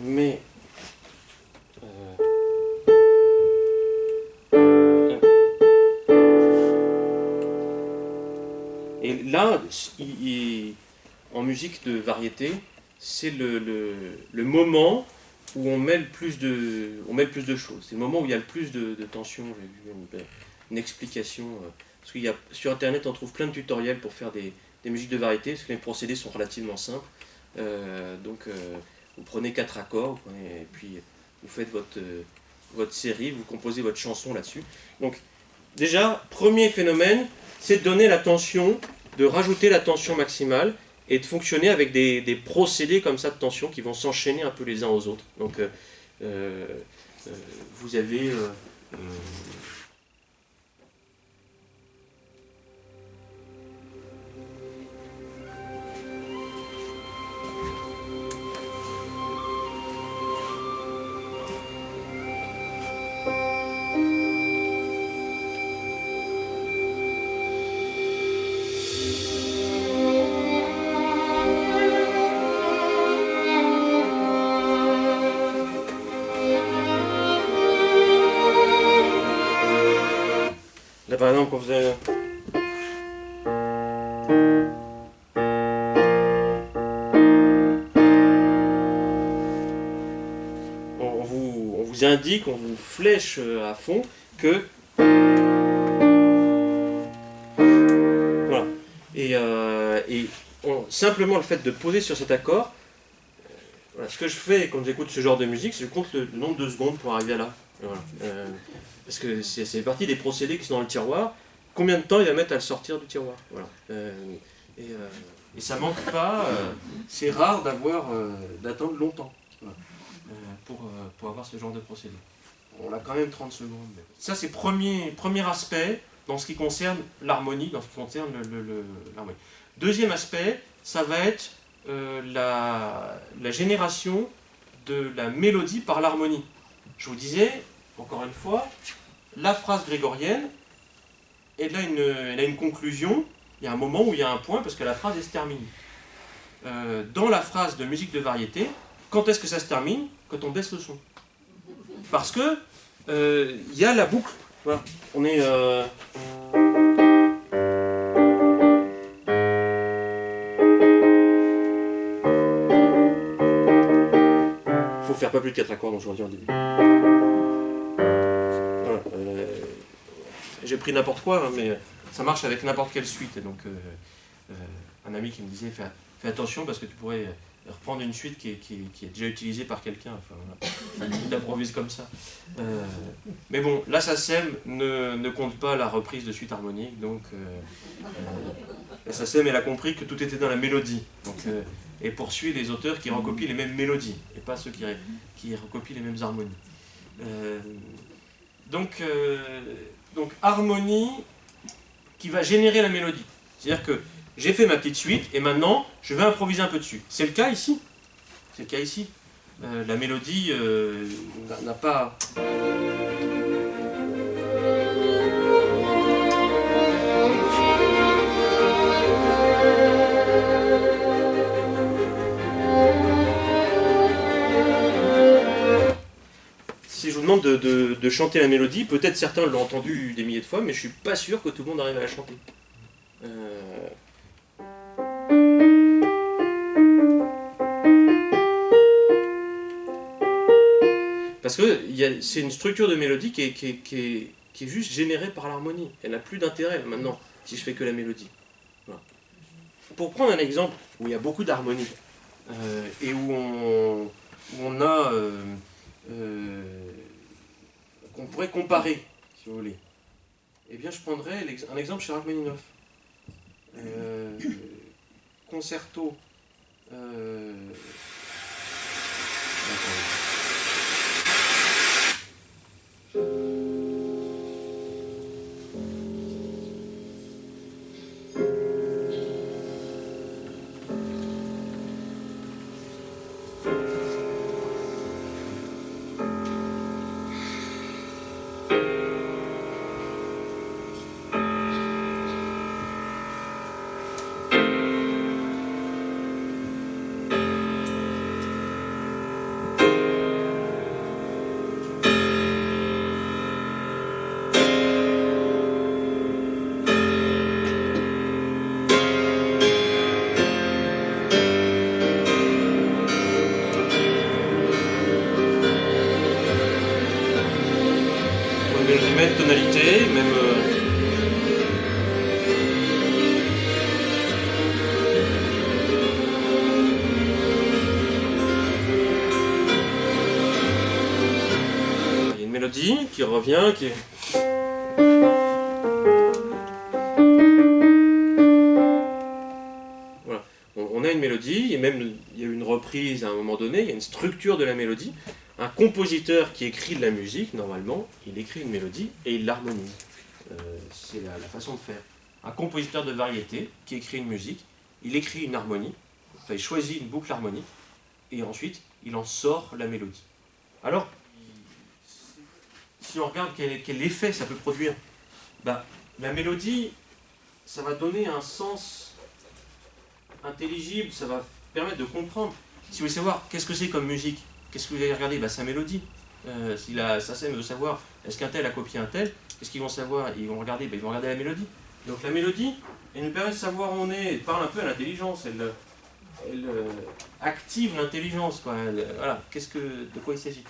mais et là, en musique de variété, c'est le moment où on met le plus de choses. C'est le moment où il y a le plus de tension. J'ai vu une explication. Parce qu'il y a, sur Internet, on trouve plein de tutoriels pour faire des musiques de variété, parce que les procédés sont relativement simples. Vous prenez 4 accords, et puis vous faites votre série, vous composez votre chanson là-dessus. Donc, déjà, premier phénomène, c'est de donner la tension, de rajouter la tension maximale, et de fonctionner avec des procédés comme ça de tension qui vont s'enchaîner un peu les uns aux autres. Donc, vous avez... Là, par exemple, quand vous avez... On vous indique, on vous flèche à fond que... Voilà. Et simplement le fait de poser sur cet accord, voilà, ce que je fais quand j'écoute ce genre de musique, c'est que je compte le nombre de secondes pour arriver à là. Voilà. Parce que c'est partie des procédés qui sont dans le tiroir. Combien de temps il va mettre à le sortir du tiroir? Voilà. Et ça manque pas. C'est rare d'attendre longtemps, voilà, pour avoir ce genre de procédé. On a quand même 30 secondes. Mais... Ça, c'est premier aspect dans ce qui concerne l'harmonie, dans ce qui concerne l'harmonie. Deuxième aspect, ça va être la génération de la mélodie par l'harmonie. Je vous disais, encore une fois, la phrase grégorienne, elle a une conclusion, il y a un moment où il y a un point parce que la phrase elle se termine. Dans la phrase de musique de variété, quand est-ce que ça se termine? Quand on baisse le son. Parce que il y a la boucle. Voilà. On est... faut faire pas plus de 4 accords, donc je redis en début. Voilà. J'ai pris n'importe quoi, hein, mais ça marche avec n'importe quelle suite. Et donc, un ami qui me disait fais attention parce que tu pourrais reprendre une suite qui est déjà utilisée par quelqu'un. Enfin, voilà. Il improvise comme ça. Mais bon, la SACEM ne compte pas la reprise de suite harmonique. Donc, la SACEM, elle a compris que tout était dans la mélodie. Donc, et poursuit les auteurs qui recopient les mêmes mélodies et pas ceux qui recopient les mêmes harmonies. Donc, harmonie qui va générer la mélodie. C'est-à-dire que j'ai fait ma petite suite et maintenant je vais improviser un peu dessus. C'est le cas ici. C'est le cas ici. La mélodie n'a pas... Si je vous demande de chanter la mélodie, peut-être certains l'ont entendu des milliers de fois, mais je suis pas sûr que tout le monde arrive à la chanter. Parce que c'est une structure de mélodie qui est juste générée par l'harmonie. Elle n'a plus d'intérêt maintenant, si je fais que la mélodie. Voilà. Pour prendre un exemple où il y a beaucoup d'harmonie, et où on a... qu'on pourrait comparer, si vous voulez. Eh bien, je prendrais un exemple chez Rachmaninov. concerto. Même tonalité, même... Il y a une mélodie qui revient, qui est... Voilà. On a une mélodie, et même il y a une reprise à un moment donné, il y a une structure de la mélodie. Un compositeur qui écrit de la musique, normalement, il écrit une mélodie et il l'harmonise. C'est la façon de faire. Un compositeur de variété qui écrit une musique, il écrit une harmonie, enfin il choisit une boucle harmonique, et ensuite il en sort la mélodie. Alors, si on regarde quel effet ça peut produire, bah, la mélodie, ça va donner un sens intelligible, ça va permettre de comprendre. Si vous voulez savoir qu'est-ce que c'est comme musique, qu'est-ce que vous allez regarder? Bah, sa mélodie. Si la SACEM veut savoir est-ce qu'un tel a copié un tel, qu'est-ce qu'ils vont savoir? Ils vont regarder la mélodie. Donc la mélodie, elle nous permet de savoir où on est, elle parle un peu à l'intelligence, elle active l'intelligence, quoi. Voilà, de quoi il s'agit.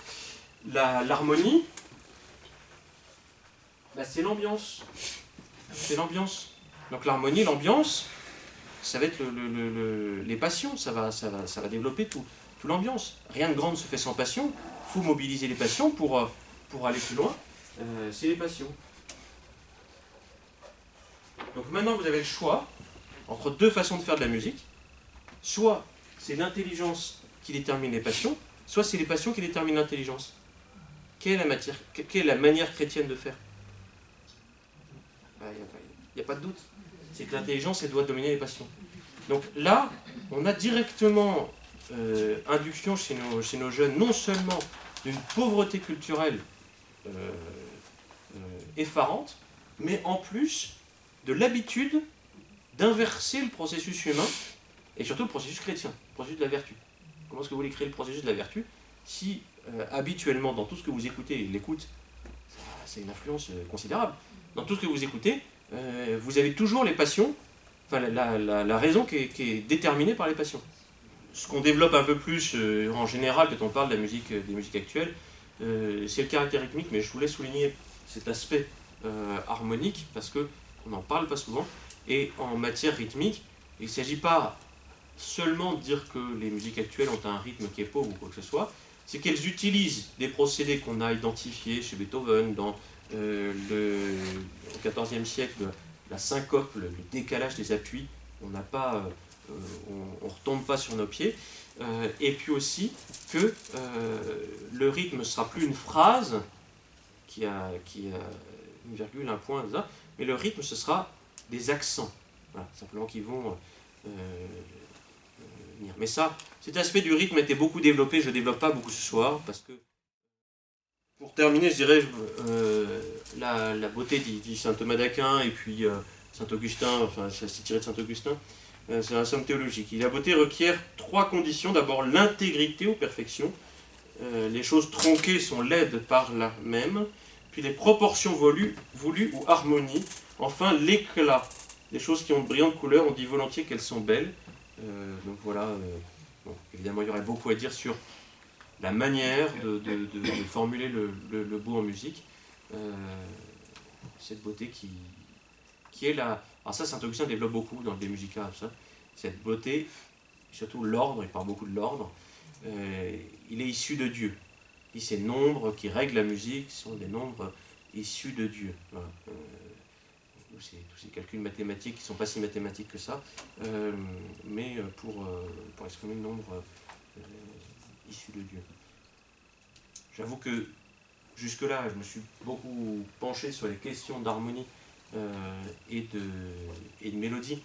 L'harmonie, bah, c'est l'ambiance. C'est l'ambiance. Donc l'harmonie, l'ambiance, ça va être les passions, ça va développer tout l'ambiance. Rien de grand ne se fait sans passion. Il faut mobiliser les passions pour aller plus loin. C'est les passions. Donc maintenant, vous avez le choix entre deux façons de faire de la musique. Soit c'est l'intelligence qui détermine les passions, soit c'est les passions qui déterminent l'intelligence. Quelle est la manière chrétienne de faire? Il n'y a pas de doute. C'est que l'intelligence, elle doit dominer les passions. Donc là, on a directement induction chez nos jeunes, non seulement d'une pauvreté culturelle effarante, mais en plus de l'habitude d'inverser le processus humain, et surtout le processus chrétien, le processus de la vertu. Comment est-ce que vous voulez créer le processus de la vertu si habituellement, dans tout ce que vous écoutez, et l'écoute, c'est une influence considérable, dans tout ce que vous écoutez, vous avez toujours les passions, enfin la raison qui est déterminée par les passions. Ce qu'on développe un peu plus en général quand on parle de des musiques actuelles, c'est le caractère rythmique, mais je voulais souligner cet aspect harmonique parce qu'on n'en parle pas souvent. Et en matière rythmique, il ne s'agit pas seulement de dire que les musiques actuelles ont un rythme qui est pauvre ou quoi que ce soit, c'est qu'elles utilisent des procédés qu'on a identifiés chez Beethoven dans au XIVe siècle, la syncope, le décalage des appuis. On n'a pas... on ne retombe pas sur nos pieds, et puis aussi que le rythme ne sera plus une phrase qui a une virgule, un point, ça, mais le rythme ce sera des accents, voilà, simplement qui vont venir. Mais ça, cet aspect du rythme a été beaucoup développé, je ne développe pas beaucoup ce soir, parce que pour terminer, je dirais la beauté dit saint Thomas d'Aquin et puis saint Augustin, enfin c'est tiré de saint Augustin. C'est un somme théologique. La beauté requiert trois conditions. D'abord, l'intégrité ou perfection. Les choses tronquées sont laides par là même. Puis les proportions voulues ou harmonie. Enfin, l'éclat. Les choses qui ont de brillantes couleurs, on dit volontiers qu'elles sont belles. Donc voilà. Bon, évidemment, il y aurait beaucoup à dire sur la manière de formuler le beau en musique. Cette beauté qui est là. Alors ça, Saint-Augustin développe beaucoup dans le De Musica, ça. Cette beauté, surtout l'ordre, il parle beaucoup de l'ordre, il est issu de Dieu. Et ces nombres qui règlent la musique sont des nombres issus de Dieu. Voilà. tous ces calculs mathématiques qui ne sont pas si mathématiques que ça, mais pour exprimer le nombre issu de Dieu. J'avoue que jusque-là, je me suis beaucoup penché sur les questions d'harmonie et de mélodie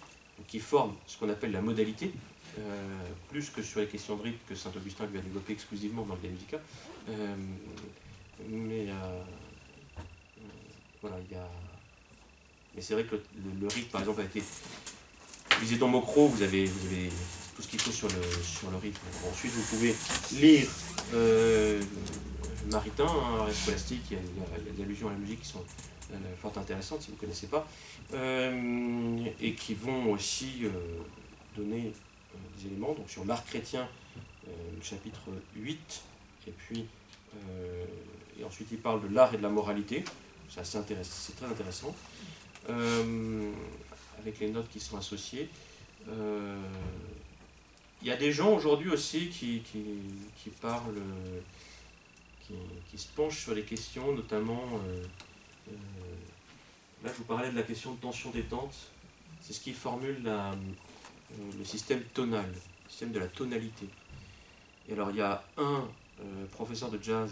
qui forment ce qu'on appelle la modalité, plus que sur les questions de rythme que Saint-Augustin lui a développé exclusivement dans le De Musica. Voilà, mais c'est vrai que le rythme, par exemple, a été... Vous lisez dans Mocro, vous avez tout ce qu'il faut sur le rythme. Ensuite, vous pouvez lire Maritain, art scolastique, il y a des allusions à la musique qui sont fort intéressantes, si vous ne connaissez pas, et qui vont aussi donner des éléments. Donc sur l'art chrétien, le chapitre 8, et ensuite il parle de l'art et de la moralité. C'est assez intéressant, c'est très intéressant, avec les notes qui sont associées. Il y a des gens aujourd'hui aussi qui parlent, qui se penchent sur les questions, notamment, là je vous parlais de la question de tension-détente, c'est ce qui formule le système tonal, le système de la tonalité. Et alors il y a un professeur de jazz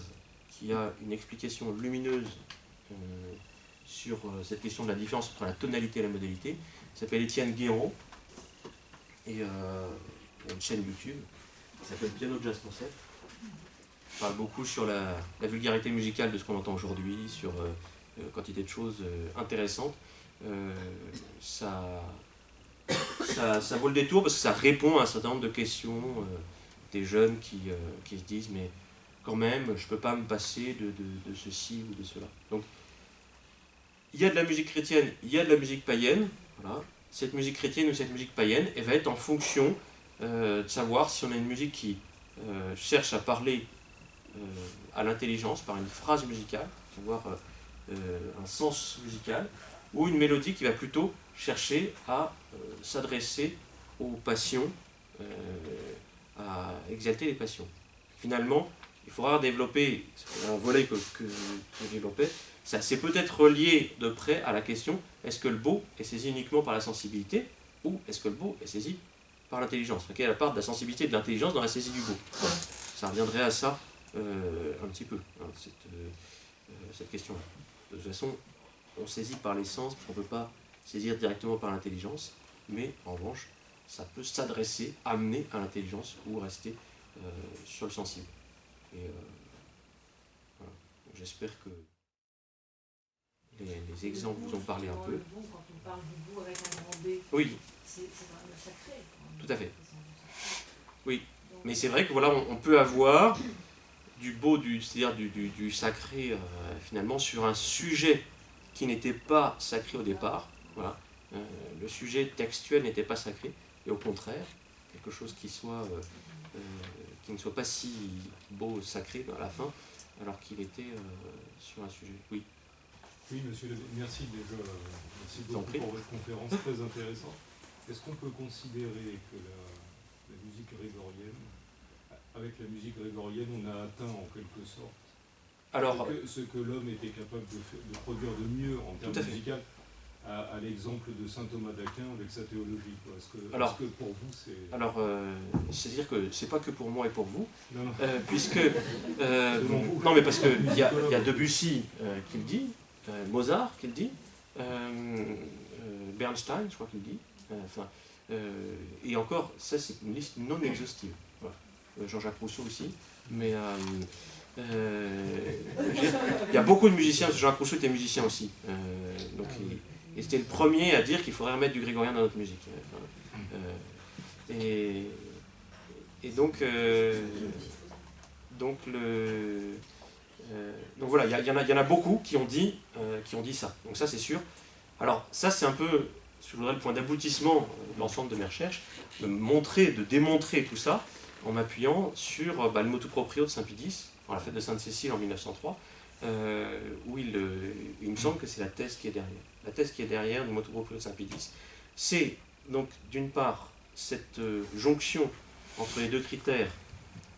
qui a une explication lumineuse sur cette question de la différence entre la tonalité et la modalité. Il s'appelle Étienne Guéraud, et il a une chaîne YouTube qui s'appelle Piano Jazz Concept. Il parle beaucoup sur la vulgarité musicale de ce qu'on entend aujourd'hui, sur quantité de choses intéressantes. Ça vaut le détour parce que ça répond à un certain nombre de questions des jeunes qui se disent mais quand même je ne peux pas me passer de ceci ou de cela. Donc il y a de la musique chrétienne, il y a de la musique païenne. Voilà. Cette musique chrétienne ou cette musique païenne, elle va être en fonction de savoir si on a une musique qui cherche à parler à l'intelligence par une phrase musicale, savoir un sens musical, ou une mélodie qui va plutôt chercher à s'adresser aux passions, à exalter les passions. Finalement, il faudra développer, c'est un volet que je développais, c'est peut-être relié de près à la question, est-ce que le beau est saisi uniquement par la sensibilité, ou est-ce que le beau est saisi par l'intelligence? Quelle est la part de la sensibilité et de l'intelligence dans la saisie du beau? Ça reviendrait à ça un petit peu, hein, cette question-là. De toute façon, on saisit par les sens, parce qu'on ne peut pas saisir directement par l'intelligence, mais en revanche, ça peut s'adresser, amener à l'intelligence ou rester sur le sensible. Et voilà. J'espère que les exemples vous ont parlé un peu. Quand on parle du beau avec un grand B, oui. C'est vraiment le sacré. Tout à fait. Oui. Mais c'est vrai que voilà, on peut avoir du beau, c'est-à-dire du sacré, finalement, sur un sujet qui n'était pas sacré au départ. Voilà. Le sujet textuel n'était pas sacré, et au contraire, quelque chose qui ne soit pas si beau, sacré à la fin, alors qu'il était sur un sujet. Oui. Oui, monsieur, merci déjà, merci beaucoup pour votre conférence très intéressante. Est-ce qu'on peut considérer que la musique grégorienne, avec la musique grégorienne, on a atteint en quelque sorte ce que l'homme était capable de produire de mieux en termes musicaux, à l'exemple de saint Thomas d'Aquin avec sa théologie, quoi. Est-ce que pour vous c'est... Alors, c'est-à-dire que c'est pas que pour moi et pour vous, non. Puisque... non, mais parce qu'il y a Debussy qui le dit, Mozart qui le dit, Bernstein, je crois qu'il le dit, et encore, ça c'est une liste non exhaustive. Voilà. Jean-Jacques Rousseau aussi, mais il y a beaucoup de musiciens, parce que Jean-Jacques Rousseau était musicien aussi, et c'était le premier à dire qu'il faudrait remettre du grégorien dans notre musique. Et donc voilà, il y en a beaucoup qui ont dit ça. Donc ça c'est sûr. Alors ça c'est un peu, je voudrais le point d'aboutissement de l'ensemble de mes recherches, de démontrer tout ça en m'appuyant sur le motu proprio de Saint Pie X, dans la fête de Sainte-Cécile en 1903, où il me semble que c'est la thèse qui est derrière. La thèse qui est derrière du motu proprio de Saint Pie X, c'est donc d'une part cette jonction entre les deux critères,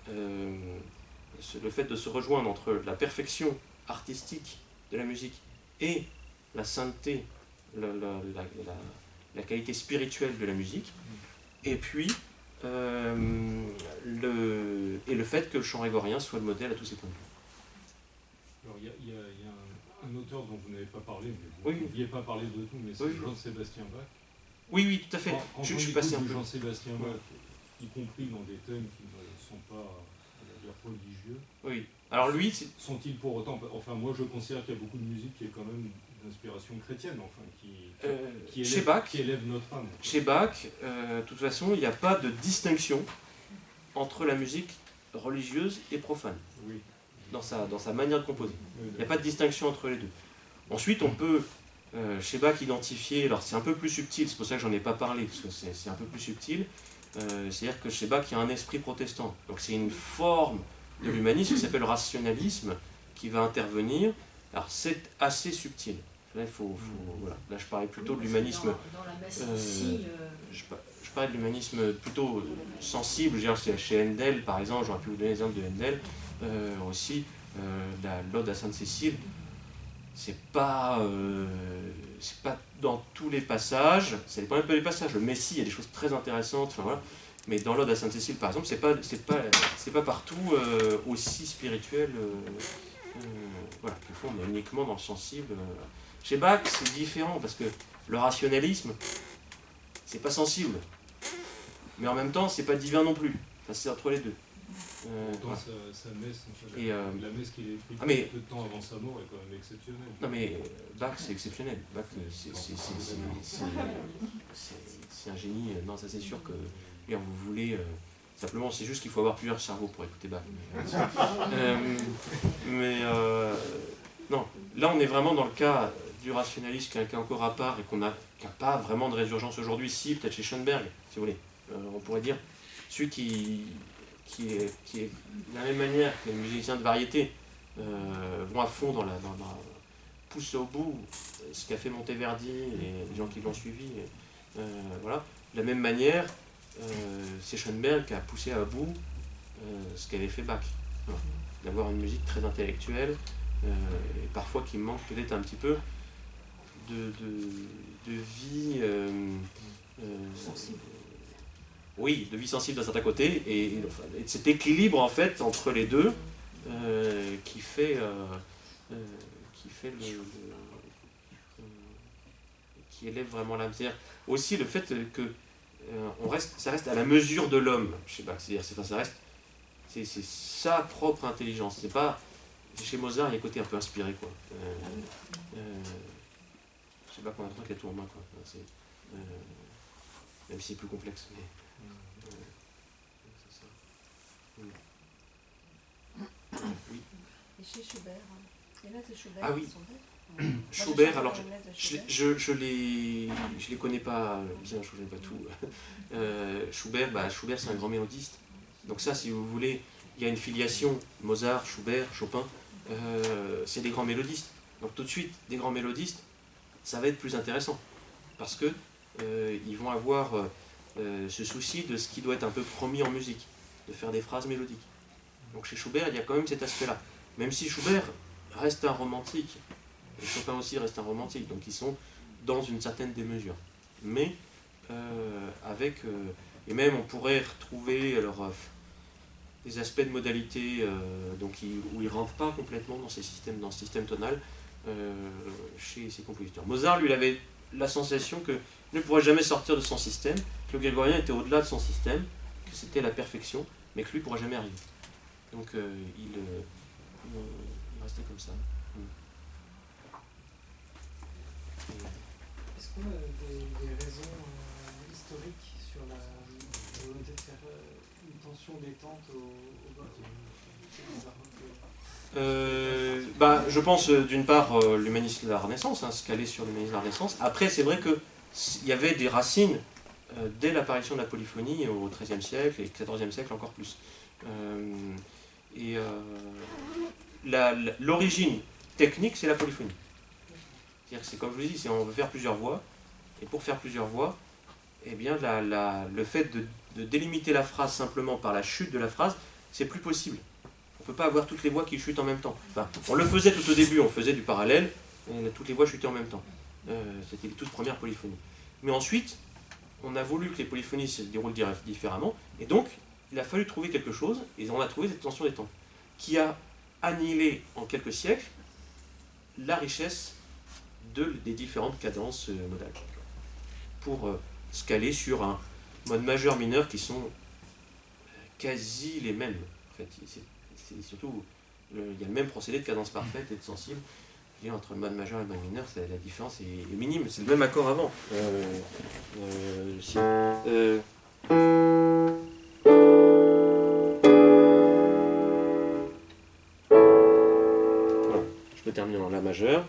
le fait de se rejoindre entre la perfection artistique de la musique et la sainteté la qualité spirituelle de la musique, et puis le fait que le chant grégorien soit le modèle à tous ces points de vue. Alors il y a un auteur dont vous n'avez pas parlé, mais vous ne pouviez pas parler de tout, mais c'est Jean-Sébastien Bach. Oui, oui, tout à fait. Quand je on suis passé un peu. Jean-Sébastien Bach, y compris dans des thèmes qui ne sont pas, on va dire, religieux. Oui. Alors lui, sont-ils pour autant, enfin moi je considère qu'il y a beaucoup de musique qui est quand même d'inspiration chrétienne, enfin qui élève notre âme. Chez Bach, de toute façon, il n'y a pas de distinction entre la musique religieuse et profane. Oui. Dans sa manière de composer. Il n'y a pas de distinction entre les deux. Ensuite, on peut, chez Bach, identifier, alors c'est un peu plus subtil, c'est pour ça que j'en ai pas parlé, parce que c'est un peu plus subtil, c'est-à-dire que chez Bach, il y a un esprit protestant. Donc c'est une forme de l'humanisme qui s'appelle le rationalisme, qui va intervenir. Alors c'est assez subtil. Là, voilà. Là je parlais plutôt de l'humanisme... Dans la messe aussi... Je parlais de l'humanisme plutôt sensible, c'est chez Handel, par exemple, j'aurais pu vous donner l'exemple de Handel, aussi, l'Ode à Sainte-Cécile, c'est pas dans tous les passages, ça dépend un peu des passages, le Messie, il y a des choses très intéressantes, enfin, voilà, mais dans l'Ode à Sainte-Cécile, par exemple, c'est pas partout aussi spirituel, voilà, qu'il faut, on est uniquement dans le sensible. Chez Bach, c'est différent, parce que le rationalisme, c'est pas sensible, mais en même temps, c'est pas divin non plus, enfin, c'est entre les deux. Pourtant, sa messe, la messe qu'il a écrite peu de temps avant sa mort est quand même exceptionnelle. Non mais Bach c'est exceptionnel. Bach c'est un génie. Non, ça c'est sûr que vous voulez simplement, c'est juste qu'il faut avoir plusieurs cerveaux pour écouter Bach. Non, là on est vraiment dans le cas du rationalisme qui est encore à part et qui n'a pas vraiment de résurgence aujourd'hui. Si, peut-être chez Schoenberg, si vous voulez. On pourrait dire celui qui est de la même manière que les musiciens de variété vont à fond dans poussent au bout ce qu'a fait Monteverdi et les gens qui l'ont suivi. Voilà. De la même manière, c'est Schoenberg qui a poussé à bout ce qu'avait fait Bach. Voilà. D'avoir une musique très intellectuelle et parfois qui manque peut-être un petit peu de vie sensible. Oui, de vie sensible d'un certain côté, et de cet équilibre en fait entre les deux qui fait qui élève vraiment l'âme. C'est-à-dire aussi le fait que ça reste à la mesure de l'homme. Je sais pas, c'est-à-dire c'est sa propre intelligence. C'est pas chez Mozart, il y a un côté un peu inspiré quoi. Je sais pas qu'on a l'impression qu'il y a tout en main quoi. Même si c'est plus complexe. Mais... Oui. Et chez Schubert, les messes de Schubert, ah oui. sont belles. Schubert, alors je les connais pas bien, je ne connais pas tout. Schubert c'est un grand mélodiste. Donc ça, si vous voulez, il y a une filiation Mozart, Schubert, Chopin, c'est des grands mélodistes. Donc tout de suite, des grands mélodistes, ça va être plus intéressant. Parce que ils vont avoir ce souci de ce qui doit être un peu promis en musique, de faire des phrases mélodiques. Donc chez Schubert, il y a quand même cet aspect-là. Même si Schubert reste un romantique, et Chopin aussi reste un romantique, donc ils sont dans une certaine démesure. Mais et même on pourrait retrouver alors, des aspects de modalité où ils ne rentrent pas complètement dans ce système tonal chez ces compositeurs. Mozart, lui, il avait la sensation qu'il ne pourrait jamais sortir de son système, que le grégorien était au-delà de son système, que c'était la perfection, mais que lui ne pourrait jamais arriver. Donc il restait comme ça. Est-ce qu'on a des raisons historiques sur la volonté de faire une tension détente au baroque? Je pense d'une part l'humanisme de la Renaissance, se caler sur l'humanisme de la Renaissance. Après, c'est vrai qu'il y avait des racines dès l'apparition de la polyphonie au XIIIe siècle et XIVe siècle encore plus. L'origine technique, c'est la polyphonie. C'est-à-dire que c'est comme je vous dis, on veut faire plusieurs voix, et pour faire plusieurs voix, eh bien, le fait de délimiter la phrase simplement par la chute de la phrase, c'est plus possible. On ne peut pas avoir toutes les voix qui chutent en même temps. Enfin, on le faisait tout au début, on faisait du parallèle, et toutes les voix chutaient en même temps. C'était les toutes premières polyphonies. Mais ensuite, on a voulu que les polyphonies se déroulent différemment, et donc il a fallu trouver quelque chose, et on a trouvé cette tension des temps, qui a annihilé en quelques siècles la richesse des différentes cadences modales, pour se caler sur un mode majeur-mineur qui sont quasi les mêmes. En fait, c'est surtout, il y a le même procédé de cadence parfaite et de sensible. Et entre le mode majeur et le mode mineur, la différence est minime. C'est le même accord avant. Voilà. Je peux terminer en La majeur,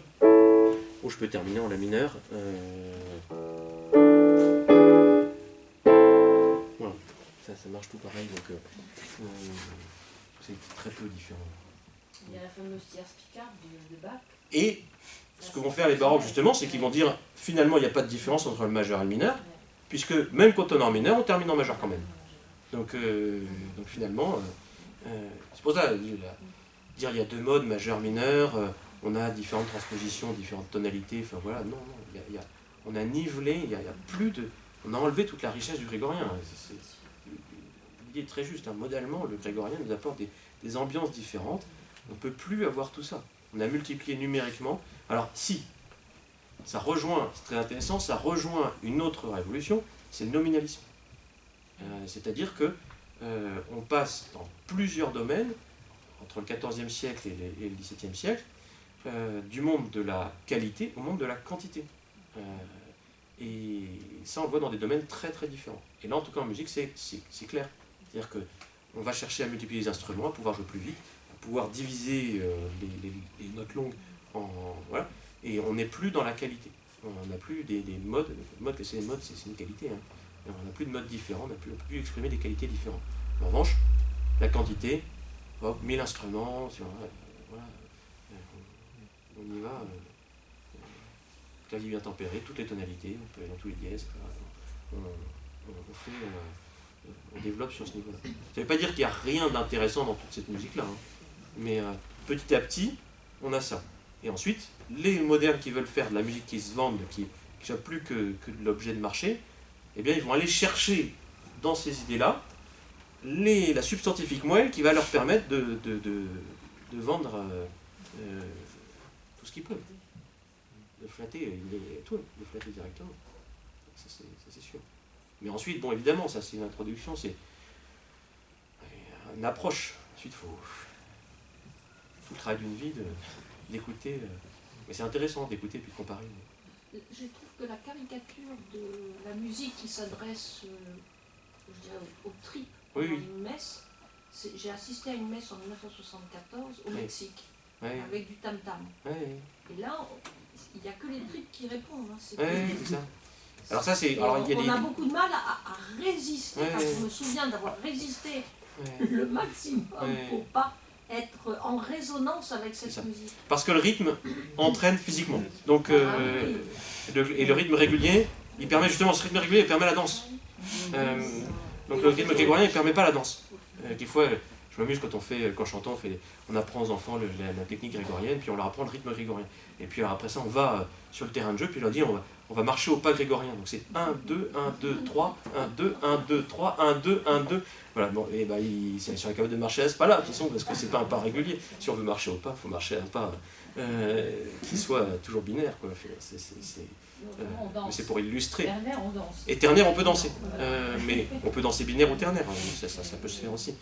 ou je peux terminer en La mineur. Voilà. Ça marche tout pareil, donc c'est très peu différent. Il y a la fameuse tierce picarde de Bach. Et ce que vont faire les baroques justement, c'est qu'ils vont dire finalement il n'y a pas de différence entre le majeur et le mineur, puisque même quand on est en mineur, on termine en majeur quand même. Donc finalement, c'est pour ça, dire il y a deux modes, majeur-mineur, on a différentes transpositions, différentes tonalités, enfin voilà, non, on a nivelé, il y a plus de... On a enlevé toute la richesse du grégorien. L'idée est très juste, hein. Modalement, le grégorien nous apporte des ambiances différentes, on ne peut plus avoir tout ça. On a multiplié numériquement. Alors si, ça rejoint, c'est très intéressant, ça rejoint une autre révolution, c'est le nominalisme. C'est-à-dire que on passe dans plusieurs domaines, entre le XIVe siècle et le XVIIe siècle, du monde de la qualité au monde de la quantité. Et ça, on le voit dans des domaines très très différents. Et là, en tout cas, en musique, c'est clair. C'est-à-dire qu'on va chercher à multiplier les instruments, à pouvoir jouer plus vite, à pouvoir diviser les notes longues voilà, et on n'est plus dans la qualité. On n'a plus des modes. C'est une qualité. Hein. On n'a plus de modes différents, on n'a plus exprimer des qualités différentes. En revanche, la quantité, 1000 instruments, voilà, on y va. Clavier bien tempéré, toutes les tonalités, on peut aller dans tous les dièses. On développe sur ce niveau-là. Ça ne veut pas dire qu'il n'y a rien d'intéressant dans toute cette musique-là, hein. Mais petit à petit, on a ça. Et ensuite, les modernes qui veulent faire de la musique qui se vende, qui soit plus que de l'objet de marché, eh bien, ils vont aller chercher dans ces idées-là la substantifique moelle qui va leur permettre de vendre tout ce qu'ils peuvent. De flatter tout, de flatter directement. Ça, c'est sûr. Mais ensuite, bon, évidemment, ça c'est une introduction, c'est une approche. Ensuite, il faut tout le travail d'une vie d'écouter. Mais c'est intéressant d'écouter puis de comparer. Je trouve que la caricature de la musique qui s'adresse, je dirais, au trip pendant une messe, j'ai assisté à une messe en 1974 au Mexique, avec du tam-tam. Et là, il n'y a que les tripes qui répondent. Hein. C'est ça. Alors ça, c'est... On a beaucoup de mal à résister. Je me souviens d'avoir résisté le maximum pour pas être en résonance avec cette musique. Parce que le rythme entraîne physiquement. Donc, et le rythme régulier, il permet justement, ce rythme régulier, il permet la danse. Donc le rythme grégorien, il ne permet pas la danse. Quelquefois, je m'amuse quand chantant, on apprend aux enfants la technique grégorienne, puis on leur apprend le rythme grégorien. Et puis après ça, on va sur le terrain de jeu, puis on leur dit on va marcher au pas grégorien. Donc c'est 1, 2, 1, 2, 3, 1, 2, 1, 2, 3, 1, 2, 1, 2. Voilà, bon, et ils sont capables de marcher à ce pas-là, de toute façon, parce que c'est pas un pas régulier. Si on veut marcher au pas, il faut marcher à un pas qui soit toujours binaire, quoi. Mais c'est pour illustrer. Ternaire, on danse. Et ternaire, on peut danser. Mais on peut danser binaire ou ternaire, ça peut se faire aussi.